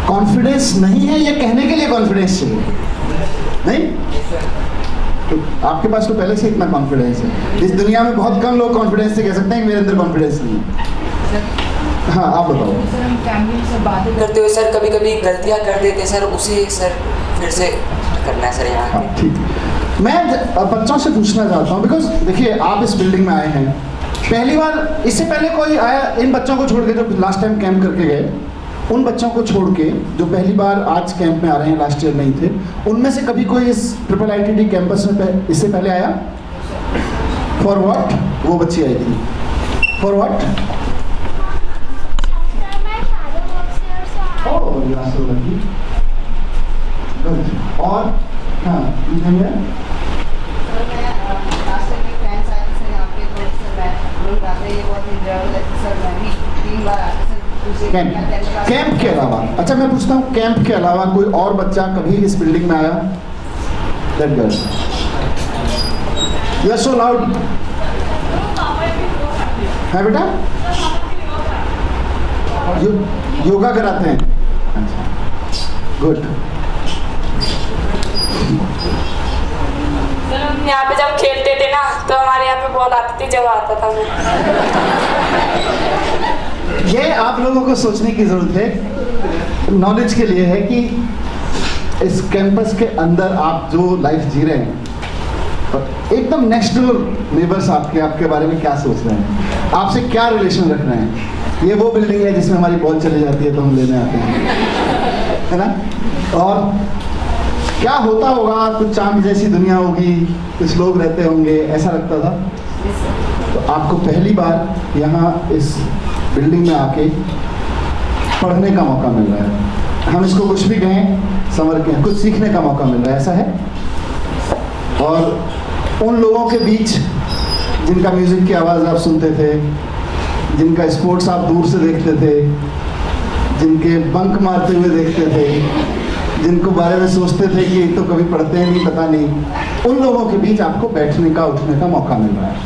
कॉन्फिडेंस नहीं है, ये कहने के लिए कॉन्फिडेंस चाहिए नहीं? तो आपके पास तो पहले से इतना कॉन्फिडेंस है। इस दुनिया में बहुत कम लोग कॉन्फिडेंस से कह सकते हैं कि मेरे अंदर कॉन्फिडेंस नहीं है। हाँ, आप बताओ। सर हम फैमिली से बातें करते हुए सर कभी कभी गलतियाँ कर देते सर, उसे सर फिर से करना है सर यहाँ। हाँ, ठीक। मैं बच्चों से पूछना चाहता हूँ, बिकॉज देखिए आप इस बिल्डिंग में आए हैं पहली बार, इससे पहले कोई आया इन बच्चों को छोड़ के जो लास्ट टाइम कैंप करके गए, उन बच्चों को छोड़ के जो पहली बार आज कैंप में आ रहे हैं, लास्ट ईयर नहीं थे, उनमें से कभी कोई इस ट्रिपल ITD कैंपस में इससे पहले आया? For what? वो बच्ची आई थी फॉर व्हाट? और हाँ, कैंप के अलावा, अच्छा मैं पूछता हूँ, कैंप के अलावा कोई और बच्चा कभी इस बिल्डिंग में आया? That girl. You are so loud. है बेटा? योगा कराते हैं? अच्छा, गुड। सर हम यहाँ पे जब खेलते थे ना तो हमारे यहाँ पे बॉल आती थी, जब आता था मैं। ये आप लोगों को सोचने की जरूरत है, नॉलेज के लिए है कि इस कैंपस के अंदर आप जो लाइफ जी रहे हैं, एकदम नेक्स्ट डोर नेबर्स आपके बारे में क्या सोच रहे हैं, आपसे क्या रिलेशन रख रहे हैं। ये वो बिल्डिंग है जिसमें हमारी बॉल चली जाती है तो हम लेने आते हैं, है ना? और क्या होता होगा, कुछ चांद जैसी दुनिया होगी, कुछ लोग रहते होंगे, ऐसा लगता था। तो आपको पहली बार यहाँ इस बिल्डिंग में आके पढ़ने का मौका मिल रहा है। हम इसको कुछ भी कहें, समझ के कुछ सीखने का मौका मिल रहा है, ऐसा है। और उन लोगों के बीच जिनका म्यूज़िक की आवाज़ आप सुनते थे, जिनका स्पोर्ट्स आप दूर से देखते थे, जिनके बंक मारते हुए देखते थे, जिनको बारे में सोचते थे कि तो कभी पढ़ते हैं नहीं, पता नहीं, उन लोगों के बीच आपको बैठने का, उठने का मौका मिल रहा है,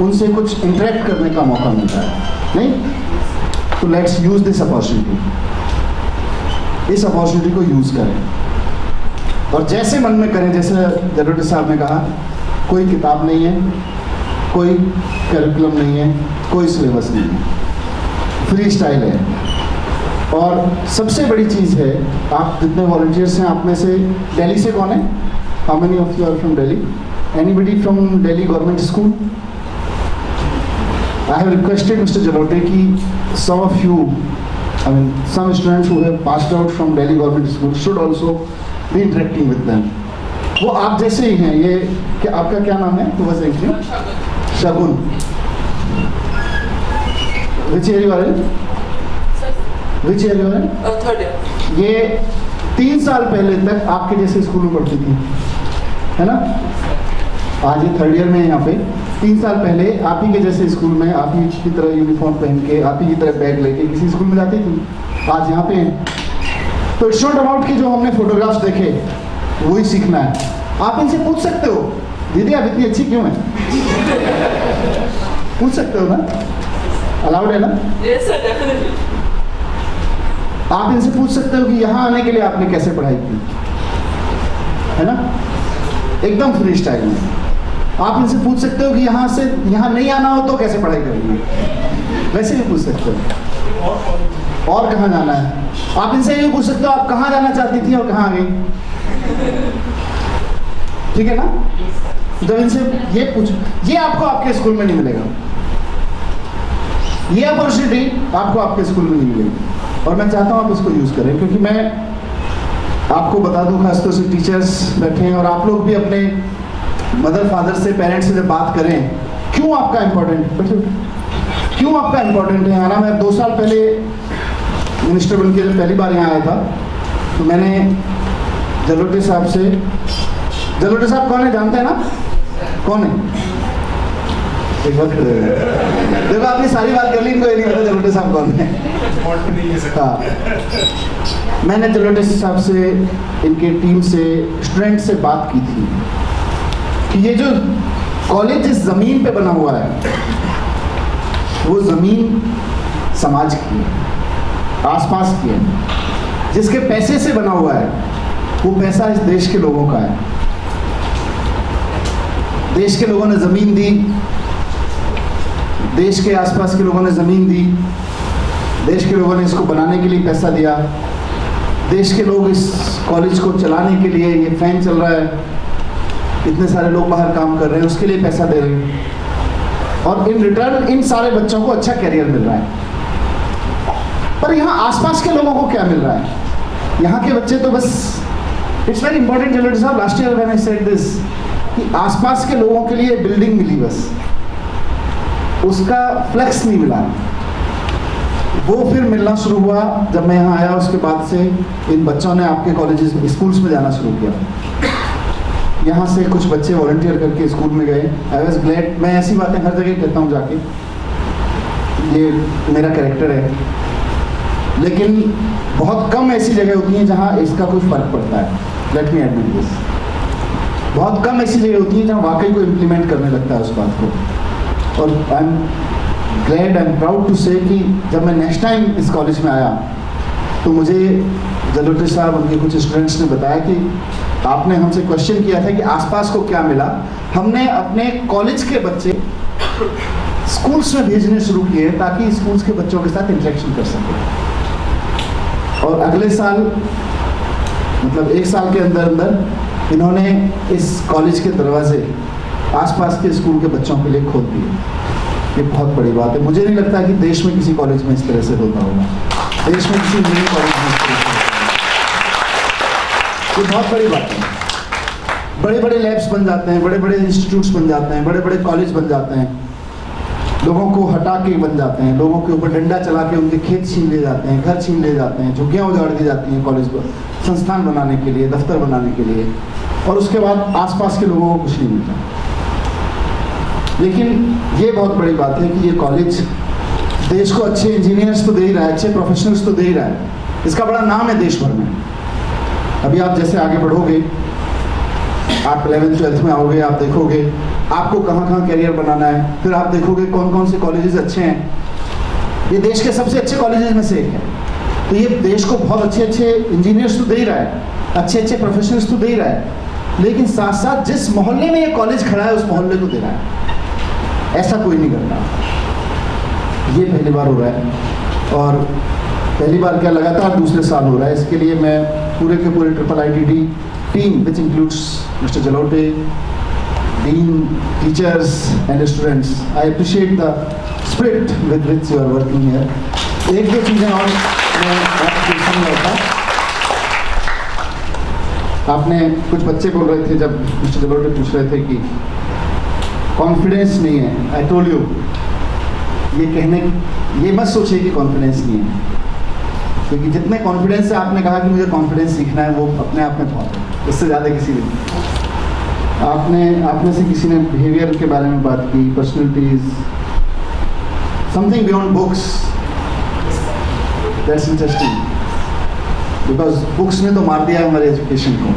उनसे कुछ इंटरेक्ट करने का मौका मिल रहा है, नहीं? तो लेट्स यूज दिस अपॉर्चुनिटी, इस अपॉर्चुनिटी को यूज करें और जैसे मन में करें। जैसे जलोटे साहब ने कहा, कोई किताब नहीं है, कोई करिकुलम नहीं है, कोई सिलेबस नहीं है, फ्री स्टाइल है। और सबसे बड़ी चीज़ है, आप जितने वॉलंटियर्स हैं आप में से दिल्ली से कौन है? How many of you are from Delhi? Anybody from Delhi government school? I have requested Mr. Jalote कि some of you, I mean some students who have passed out from Delhi government school should also be interacting with them. वो आप जैसे ही हैं। ये क्या आपका क्या नाम है? Who was entering? Shagun. Which year you are in? Which year you are in? Third year. ये 3 साल पहले तक आपके जैसे स्कूल में पढ़ती थी, है ना? आज ये 3rd ईयर में है यहाँ पे। 3 साल पहले आप ही के जैसे स्कूल में, आप ही की तरह यूनिफॉर्म पहन के, आप ही की तरह बैग लेके किसी स्कूल में जाती थी, आज यहाँ पे हैं। तो इट्स नॉट अबाउट कि जो हमने फोटोग्राफ्स देखे वही सीखना है। आप इनसे पूछ सकते हो, दीदी आप इतनी अच्छी क्यों हैं? पूछ सकते हो ना, अलाउड है ना? Yes sir, definitely. आप इनसे पूछ सकते हो कि यहाँ आने के लिए आपने कैसे पढ़ाई की, है ना? एकदम फ्री स्टाइल में। आप इनसे पूछ सकते हो कि यहाँ नहीं आना हो तो कैसे पढ़ाई करेंगे, वैसे भी पूछ सकते हो। और कहाँ जाना है, आप इनसे ये पूछ सकते हो आप कहाँ जाना चाहती थी और कहाँ आ गई, ठीक है ना? जब इनसे ये पूछ, ये आपको आपके स्कूल में नहीं मिलेगा, ये अपॉर्चुनिटी आपको आपके स्कूल में नहीं मिलेगी। और मैं चाहता हूँ आप इसको यूज़ करें, क्योंकि मैं आपको बता दूँ, खासतौर से टीचर्स बैठे हैं और आप लोग भी अपने मदर फादर से, पेरेंट्स से जब बात करें, क्यों आपका क्यों आपका इम्पोर्टेंट है आना। मैं 2 साल पहले मिनिस्टर बन के जब पहली बार यहाँ आया था तो मैंने जलोटे साहब से, जलोटे साहब कौन है जानते हैं ना? कौन है? एक बार देखो आपने सारी बात कर ली, इनको ये नहीं पता जलोटे साहब कौन है। हाँ, मैंने जलोटे साहब से, इनके टीम से, स्टूडेंट से बात की थी कि ये जो कॉलेज जिस ज़मीन पे बना हुआ है वो ज़मीन समाज की है, आसपास की है। जिसके पैसे से बना हुआ है वो पैसा इस देश के लोगों का है। देश के लोगों ने ज़मीन दी, देश के आसपास के लोगों ने ज़मीन दी, देश के लोगों ने इसको बनाने के लिए पैसा दिया, देश के लोग इस कॉलेज को चलाने के लिए, ये फैन चल रहा है, इतने सारे लोग बाहर काम कर रहे हैं, उसके लिए पैसा दे रहे हैं और इन रिटर्न इन सारे बच्चों को अच्छा कैरियर मिल रहा है। पर यहाँ आसपास के लोगों को क्या मिल रहा है? यहाँ के बच्चे तो बस, इट्स वेरी इंपॉर्टेंट जलोटे साहब, last year when I said this, कि आसपास के लोगों के लिए बिल्डिंग मिली, बस उसका फ्लेक्स नहीं मिला। वो फिर मिलना शुरू हुआ जब मैं यहाँ आया। उसके बाद से इन बच्चों ने आपके कॉलेजेस में, स्कूल्स में जाना शुरू किया। यहाँ से कुछ बच्चे वॉलंटियर करके स्कूल में गए। I was glad. मैं ऐसी बातें हर जगह कहता हूँ जाके, ये मेरा कैरेक्टर है, लेकिन बहुत कम ऐसी जगह होती हैं जहाँ इसका कोई फ़र्क पड़ता है। Let me admit this. बहुत कम ऐसी जगह होती हैं जहाँ वाकई को इम्प्लीमेंट करने लगता है उस बात को। और I am glad and proud to say कि जब मैं नेक्स्ट टाइम इस कॉलेज में आया तो मुझे जलोटे साहब उनके कुछ स्टूडेंट्स ने बताया कि आपने हमसे क्वेश्चन किया था कि आसपास को क्या मिला। हमने अपने कॉलेज के बच्चे स्कूल्स में भेजने शुरू किए ताकि स्कूल्स के बच्चों के साथ इंटरेक्शन कर सकें। और अगले साल मतलब 1 साल के अंदर अंदर इन्होंने इस कॉलेज के दरवाजे आसपास के स्कूल के बच्चों के लिए खोल दिए। ये बहुत बड़ी बात है। मुझे नहीं लगता कि देश में किसी कॉलेज में इस तरह से होता होगा, देश में किसी इंजीनियरिंग कॉलेज में इस तरह से होता होगा। ये बहुत बड़ी बात है। बड़े बड़े लैब्स बन जाते हैं, बड़े बड़े इंस्टीट्यूट्स बन जाते हैं, बड़े बड़े कॉलेज बन जाते हैं, लोगों को हटा के बन जाते हैं, लोगों के ऊपर डंडा चला के उनके खेत छीन ले जाते हैं, घर छीन ले जाते हैं, झुग्गियाँ उजाड़ दी जाती हैं कॉलेज को संस्थान बनाने के लिए, दफ्तर बनाने के लिए, और उसके बाद आसपास के लोगों को कुछ नहीं मिलता। लेकिन ये बहुत बड़ी बात है कि ये कॉलेज देश को अच्छे इंजीनियर्स तो दे ही रहा है, अच्छे प्रोफेशनल्स तो दे ही रहा है, इसका बड़ा नाम है देश भर में। अभी आप जैसे आगे बढ़ोगे, आप 11th 12th में आओगे, आप देखोगे आपको कहाँ कहाँ कैरियर बनाना है, फिर आप देखोगे कौन कौन से कॉलेजेस अच्छे हैं। ये देश के सबसे अच्छे कॉलेजेस में से एक है। तो ये देश को बहुत अच्छे अच्छे इंजीनियर्स तो दे ही रहा है, अच्छे अच्छे प्रोफेशनल्स तो दे ही रहा है, लेकिन साथ साथ जिस मोहल्ले में ये कॉलेज खड़ा है उस मोहल्ले को दे रहा है। ऐसा कोई नहीं करता। ये पहली बार हो रहा है, और पहली बार क्या लगातार दूसरे साल हो रहा है। इसके लिए मैं पूरे के पूरे IITD team which includes mister Jalote, dean, teachers and students, I appreciate the spirit with which you are working here. एक दो चीज़ें और मैं आपके सामने रखा। आपने कुछ बच्चे बोल रहे थे जब मिस्टर जलोटे पूछ रहे थे कि कॉन्फिडेंस नहीं है। I told you, ये मत सोचिए कि कॉन्फिडेंस नहीं है, क्योंकि जितने कॉन्फिडेंस से आपने कहा कि मुझे कॉन्फिडेंस सीखना है वो अपने आप में बहुत है, उससे ज़्यादा किसी ने। आपने से किसी ने बिहेवियर के बारे में बात की, personalities, something beyond books, that's interesting, because books ने तो मार दिया है हमारे एजुकेशन को।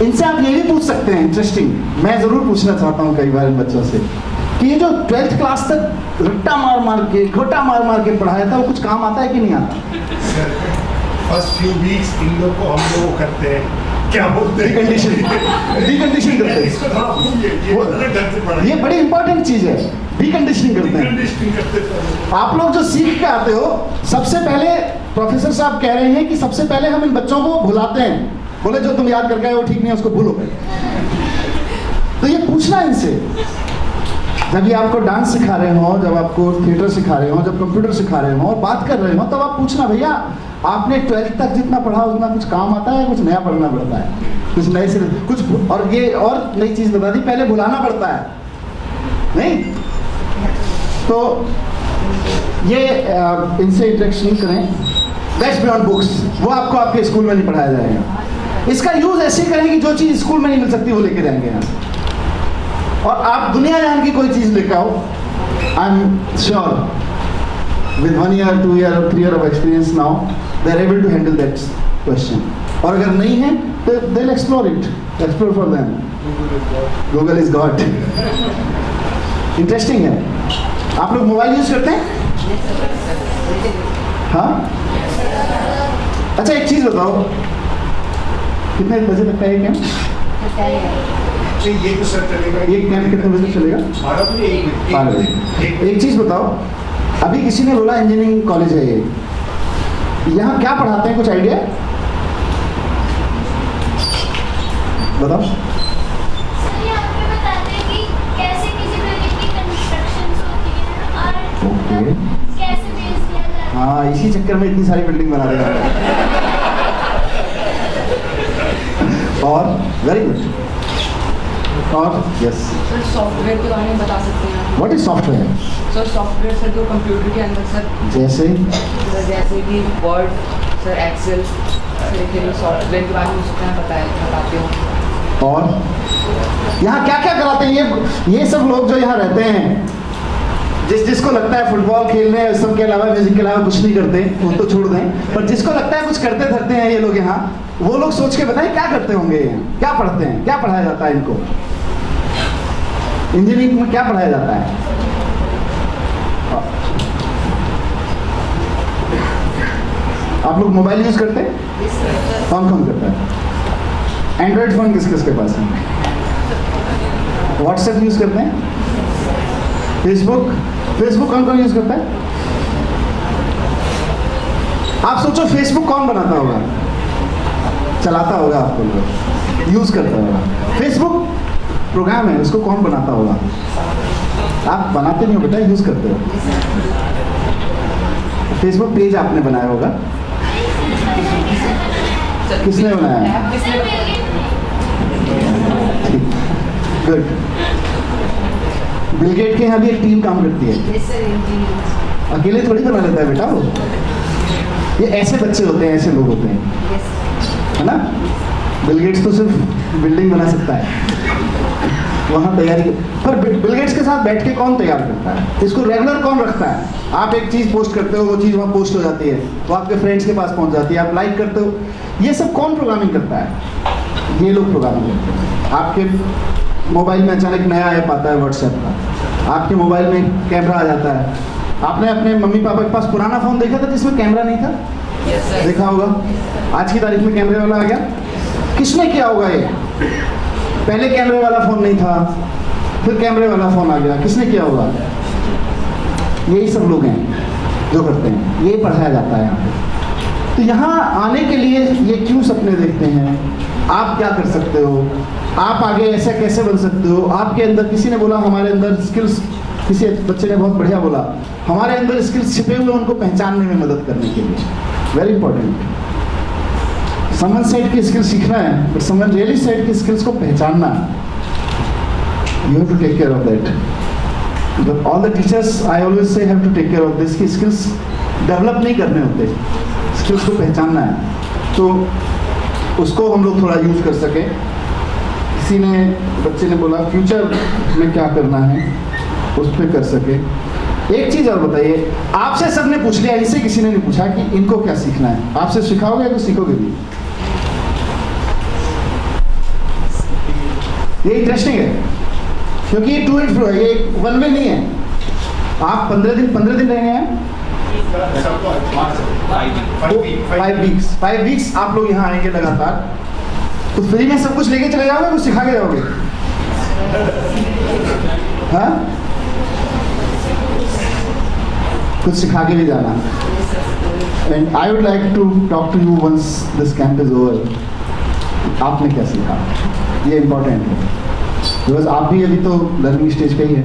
इनसे आप ये भी पूछ सकते हैं, इंटरेस्टिंग, मैं ज़रूर पूछना चाहता हूँ कई बार इन बच्चों से कि ये जो 12th क्लास तक रट्टा मार मार के, घोटा मार मार के पढ़ाया था, वो कुछ काम आता है कि नहीं आता? फर्स्ट फ्यू वीक्स इन लोग को हम लोग करते हैं, क्या बोलते हैं, डीकंडीशनिंग करते हैं। ये बड़ी इंपॉर्टेंट चीज़ है, डीकंडीशनिंग करते हैं। आप लोग जो सीख के आते हो, सबसे पहले प्रोफेसर साहब कह रहे हैं कि सबसे पहले हम इन बच्चों को भुलाते हैं, बोले जो तुम याद करके आए वो ठीक नहीं है, उसको भूलो। तो ये पूछना इनसे, जब ये आपको डांस सिखा रहे हो, जब आपको थिएटर सिखा रहे हो, जब कंप्यूटर सिखा रहे हो, बात कर रहे हो, तब आप पूछना, भैया आपने 12th तक जितना पढ़ा उतना कुछ काम आता है, कुछ नया पढ़ना पड़ता है, कुछ नए से कुछ, और ये और नई चीज़ बता दी, पहले भुलाना पड़ता है नहीं? तो ये इनसे इंटरेक्शन करें, दैट्स बियॉन्ड बुक्स, वो आपको आपके स्कूल में नहीं पढ़ाया जाएगा। इसका यूज़ ऐसे करें कि जो चीज़ स्कूल में नहीं मिल सकती वो लेके जाएंगे यहाँ से, और आप दुनिया जान की कोई चीज़ लेकर आओ, I am sure with 1 year, 2 year or 3 year of experience now, they are able to handle that question. और अगर नहीं है तो they'll explore it, explore for them. Google is God. Interesting है। आप लोग मोबाइल यूज करते हैं? हाँ? अच्छा एक चीज़ बताओ, कितने बजे तक का ये कैंप? ये तो सर चलेगा। ये कैंप कितने बजे चलेगा? 12 बजे। एक चीज़ बताओ, अभी किसी ने बोला इंजीनियरिंग कॉलेज है ये, यहाँ क्या पढ़ाते हैं, कुछ आइडिया है? बताओ। ओके, हाँ इसी चक्कर में इतनी सारी बिल्डिंग बना रहे हैं। और वेरी गुड, और यस सर सॉफ्टवेयर के बारे में बता सकते हैं? What is software? Sir software sir जो कंप्यूटर के अंदर सर जैसे कि Word sir, Excel sir, software के बारे में बताते हो। और यहाँ क्या क्या कराते हैं ये सब लोग जो यहाँ रहते हैं, जिसको लगता है फुटबॉल खेलने सब के अलावा, म्यूजिक के अलावा कुछ नहीं करते, वो तो छोड़ दें, पर जिसको लगता है कुछ करते धरते हैं ये लोग यहाँ, वो लोग सोच के बताएं क्या करते होंगे, क्या पढ़ते हैं, क्या पढ़ाया जाता है इनको इंजीनियरिंग में, क्या पढ़ाया जाता है? आप लोग मोबाइल यूज़ करते हैं? कौन कौन करता है? एंड्रॉयड फ़ोन किस किस के पास है? व्हाट्सएप यूज़ करते हैं? फेसबुक कौन कौन यूज़ करता है? आप सोचो फेसबुक कौन बनाता होगा, चलाता होगा, आपको लोग यूज़ करता होगा। फेसबुक प्रोग्राम है, उसको कौन बनाता होगा? आप बनाते नहीं हो बेटा, यूज़ करते हो। फेसबुक पेज आपने बनाया होगा, किसने बनाया? गुड। बिल गेट के यहाँ भी एक टीम काम करती है, अकेले थोड़ी बना लेता है बेटा वो। ये ऐसे बच्चे होते हैं, ऐसे लोग होते हैं, है ना। बिल गेट्स तो सिर्फ बिल्डिंग बना सकता है, वहाँ तैयारी। पर बिल गेट्स के साथ बैठ के कौन तैयार करता है? इसको रेगुलर कौन रखता है? आप एक चीज़ पोस्ट करते हो, वो चीज़ वहाँ पोस्ट हो जाती है, वो आपके फ्रेंड्स के पास पहुँच जाती है, आप लाइक करते हो। ये सब कौन प्रोग्रामिंग करता है? ये लोग प्रोग्रामिंग करते हैं। आपके मोबाइल में अचानक नया ऐप आता है व्हाट्सएप का, आपके मोबाइल में कैमरा आ जाता है। आपने अपने मम्मी पापा के पास पुराना फ़ोन देखा था जिसमें कैमरा नहीं था? देखा होगा। आज की तारीख में कैमरे वाला आ गया। किसने किया होगा ये? पहले कैमरे वाला फ़ोन नहीं था, फिर कैमरे वाला फ़ोन आ गया, किसने किया होगा? यही सब लोग हैं जो करते हैं, यही पढ़ाया जाता है यहाँ पे। तो यहाँ आने के लिए ये क्यों सपने देखते हैं? आप क्या कर सकते हो? आप आगे ऐसा कैसे बन सकते हो? आपके अंदर, किसी ने बोला हमारे अंदर स्किल्स, किसी बच्चे ने बहुत बढ़िया बोला, हमारे अंदर स्किल्स छिपे हुए, उनको पहचानने में मदद करने के लिए। Very important. समवन साइड की स्किल सीखना है, बट समवन रियली साइड की स्किल्स को पहचानना है। You have to take care of that. All the teachers I always say have to take care of this, की स्किल्स डेवलप नहीं करने होते, स्किल्स को पहचानना है, तो उसको हम लोग थोड़ा यूज़ कर सकें। किसी ने, बच्चे ने बोला फ्यूचर में क्या करना है, उस पर कर सके। एक चीज़ और बताइए, आपसे सबने पूछ लिया, इनसे किसी ने नहीं पूछा कि इनको क्या सीखना है। आपसे सिखाओगे तो सीखोगे भी। ये इंटरेस्टिंग है क्योंकि ये टू एंड फ्रो है, ये वन वे नहीं है। आप 15 दिन रहेंगे हैं, 5 वीक्स आप लोग यहाँ आएंगे लगातार, तो फ्री में सब कुछ लेके चले जाओगे, कुछ सिखा के जाओगे? हाँ, कुछ सिखा के भी जाना। And I would like to talk to you once this camp is over. आपने क्या सीखा, ये इम्पोर्टेंट है, बिकॉज आप भी अभी तो लर्निंग स्टेज पे ही है,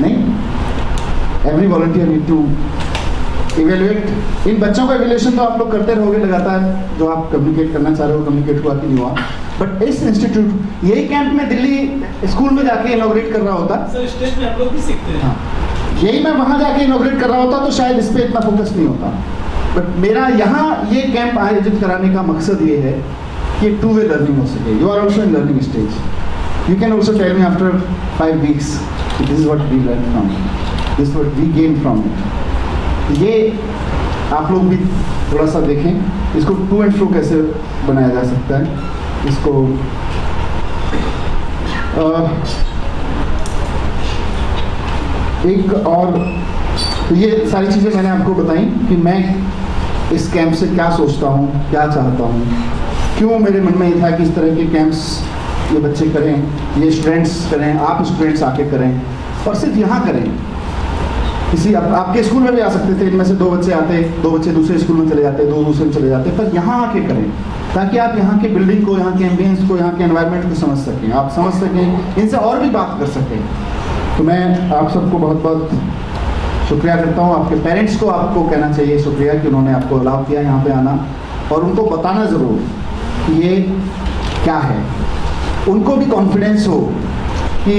नहीं? Every volunteer need to evaluate. इन बच्चों का इवेल्युएशन तो आप लोग करते रहोगे लगातार, जो आप कम्युनिकेट करना चाह रहे हो, कम्युनिकेट हुआ कि नहीं हुआ। बट इस इंस्टीट्यूट, यही कैंप में दिल्ली स्कूल में जाके इनॉग्रेट कर रहा होता, सर स्टेज में आप लोग भी सीखते हैं। हाँ, यही मैं वहाँ जाके इनॉग्रेट कर रहा होता तो शायद इस पर इतना फोकस नहीं होता। बट मेरा यहाँ ये कैंप आयोजित कराने का मकसद ये है कि टू वे लर्निंग हो सके। You are also in learning stage. You can also tell me after 5 weeks this is what we learn from, this is what we gain from it. ये आप लोग भी थोड़ा सा देखें, इसको टू एंड फ्रो कैसे बनाया जा सकता है। इसको एक और, तो ये सारी चीज़ें मैंने आपको बताई कि मैं इस कैंप से क्या सोचता हूँ, क्या चाहता हूँ, क्यों मेरे मन में ये था कि इस तरह के कैंप्स ये बच्चे करें, ये स्टूडेंट्स करें, आप स्टूडेंट्स आके करें, और सिर्फ यहाँ करें। किसी आपके स्कूल में भी आ सकते थे, इनमें से 2 बच्चे आते, 2 बच्चे दूसरे स्कूल में चले जाते, 2 दूसरे में चले जाते, पर यहाँ आके करें ताकि आप यहाँ के बिल्डिंग को, यहाँ के एम्बियंस को, यहाँ के एनवायरनमेंट को समझ सकें, आप समझ सकें, इनसे और भी बात कर सकें। तो मैं आप सबको बहुत बहुत शुक्रिया करता हूँ। आपके पेरेंट्स को आपको कहना चाहिए शुक्रिया कि उन्होंने आपको अलाउ किया यहाँ पे आना, और उनको बताना ज़रूर कि ये क्या है। उनको भी कॉन्फिडेंस हो कि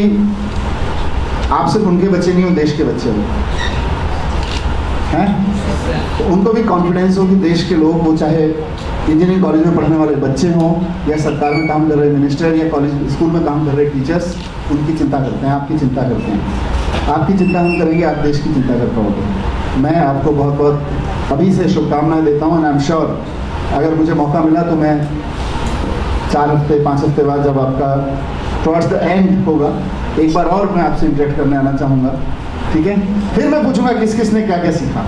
आप सिर्फ उनके बच्चे नहीं हो, देश के बच्चे हो, हैं? तो उनको भी कॉन्फिडेंस हो कि देश के लोग, वो चाहे इंजीनियरिंग कॉलेज में पढ़ने वाले बच्चे हों या सरकार में काम कर रहे मिनिस्टर या कॉलेज स्कूल में काम कर रहे टीचर्स, उनकी चिंता करते हैं, आपकी चिंता करते हैं। आपकी चिंता हम करेंगे, आप देश की चिंता कर पाओगे। मैं आपको बहुत बहुत अभी से शुभकामनाएं देता हूँ। एंड आई एम श्योर अगर मुझे मौका मिला तो मैं 4 हफ्ते 5 हफ्ते बाद जब आपका टुवर्ड्स द एंड होगा, एक बार और मैं आपसे इंटरेक्ट करने आना चाहूँगा। ठीक है? फिर मैं पूछूंगा किस किस ने क्या क्या सीखा,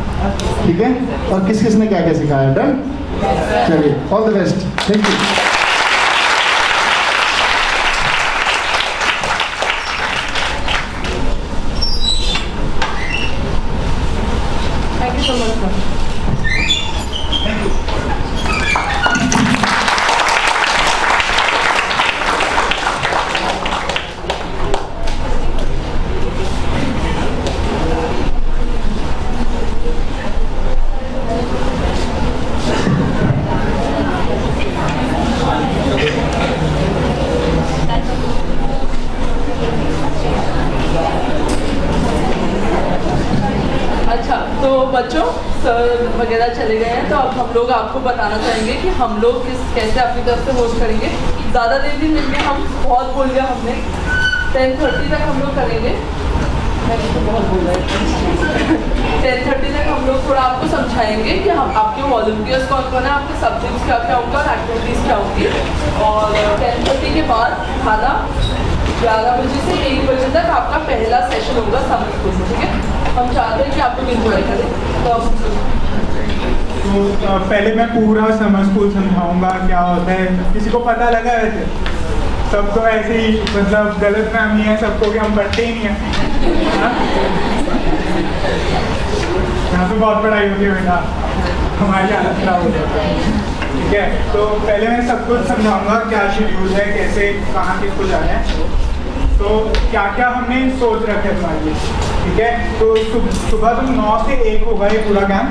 ठीक है? और किस किस ने क्या क्या सिखाया। डन? चलिए, all the best, thank you. Thank you so much, sir. अच्छा, तो बच्चों सर वगैरह चले गए हैं, तो अब हम लोग आपको बताना चाहेंगे कि हम लोग कैसे अपनी तरफ से होस्ट करेंगे। ज़्यादा देर नहीं लेंगे, हम बहुत बोल लिया हमने, 10:30 तक हम लोग करेंगे। मैंने तो बहुत बोला है। 10:30 तक हम लोग थोड़ा आपको समझाएंगे कि हम आपके वॉलंटियर्स कौन कौन है, आपके सब्जेक्ट्स क्या क्या होंगे और एक्टिविटीज़ क्या होंगी। और 10:30 के बाद खाना 11 बजे से 1 बजे तक आपका पहला सेशन होगा समर स्कूल में, ठीक है? हम चाहते हैं कि आप लोग एंजॉय करें। तो पहले मैं पूरा समर स्कूल समझाऊंगा क्या होता है। किसी को पता लगा वैसे? सब तो ऐसे ही मतलब गलत फहमी है सबको कि हम पढ़ते ही नहीं हैं। यहाँ पे बहुत पढ़ाई होती है बेटा, हमारी हालत खराब हो जाती है, ठीक है? तो पहले मैं सब कुछ समझाऊंगा क्या शेड्यूल है, कैसे कहाँ किसको जाना है, तो क्या क्या हमने सोच रखे हमारे लिए, ठीक है? तो सुबह तो 9 से 1 होगा ये पूरा कैंप,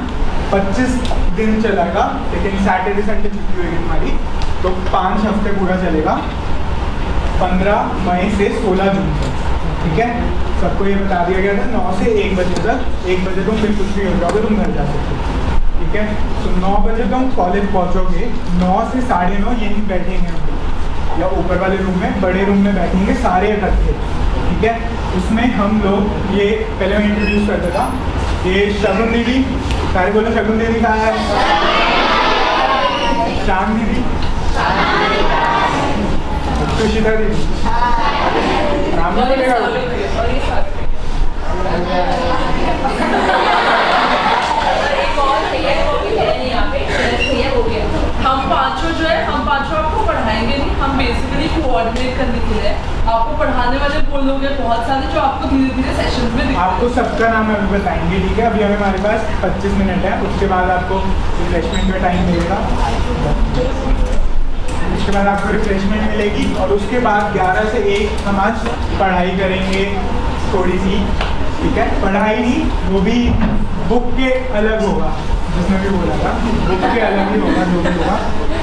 25 दिन चलेगा, लेकिन सैटरडे संडे छुट्टी होगी हमारी, तो 5 हफ्ते पूरा चलेगा, 15 मई से 16 जून तक, ठीक है? सबको ये बता दिया गया था 9 से 1 बजे तक। 1 बजे तुम बिल्कुल फ्री हो जाओगे, तुम घर जा सकते हो, ठीक है? तो 9 बजे तुम कॉलेज पहुँचोगे, 9 से 9:30 यहीं बैठेंगे हम लोग, या ऊपर वाले रूम में, बड़े रूम में बैठेंगे सारे इकट्ठे, ठीक है? उसमें हम लोग ये पहले मैं इंट्रोड्यूस करता था, ये शगुन दीदी, सारे बोलो शगुन दीदी कहाँ है? शाम दीदी, सुशिता दीदी, नाम नहीं बोलेगा? हम पांचों जो है, हम पांचों आपको पढ़ाएंगे नहीं, हम बेसिकली कोऑर्डिनेट करने के लिए आपको पढ़ाने वाले बोलोगे बहुत सारे, जो आपको धीरे धीरे सेशंस में दिखेंगे। आपको सबका नाम अभी बताएंगे, ठीक है? अभी हमारे पास 25 मिनट है, उसके बाद आपको रिफ्रेशमेंट का टाइम मिलेगा, उसके बाद आपको रिफ्रेशमेंट मिलेगी, और उसके बाद 11 से 1 हम आज पढ़ाई करेंगे थोड़ी सी, ठीक है? पढ़ाई नहीं, वो भी बुक के अलग होगा, जिसने भी बोला था बुक के अलग ही होगा जो भी होगा।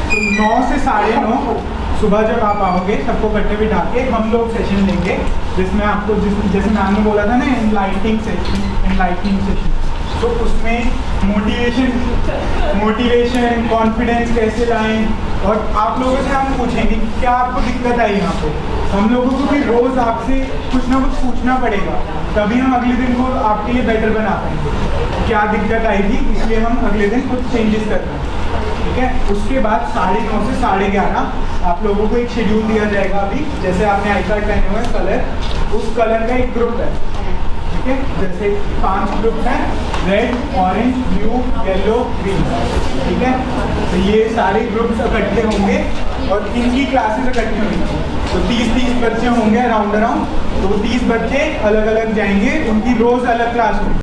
तो 9 से 9:30 सुबह जब आप आओगे, सबको इकट्ठे बिठा के हम लोग सेशन लेंगे, जिसमें आपको जैसे मैम ने बोला था ना एनलाइटनिंग सेशन, तो उसमें मोटिवेशन कॉन्फिडेंस कैसे लाएं, और आप लोगों से हम पूछेंगे क्या आपको दिक्कत आई यहाँ पे। हम लोगों को भी रोज़ आपसे कुछ ना कुछ पूछना पड़ेगा, तभी हम अगले दिन को आपके लिए बेटर बना पाएंगे। क्या दिक्कत आई थी, इसलिए हम अगले दिन कुछ चेंजेस करते हैं, ठीक है? उसके बाद 9:30 से 11:30 आप लोगों को एक शेड्यूल दिया जाएगा। अभी जैसे आपने आई कार्ड पहने हुए कलर, उस कलर का एक ग्रुप है, ठीक है? जैसे 5 ग्रुप हैं, red, orange, blue, yellow, green, ठीक है? तो ये सारे ग्रुप्स इकट्ठे होंगे और इनकी क्लासेस इकट्ठी होंगी, तो 30 बच्चे होंगे अराउंड, तो 30 बच्चे अलग अलग जाएंगे, उनकी रोज़ अलग क्लास होगी,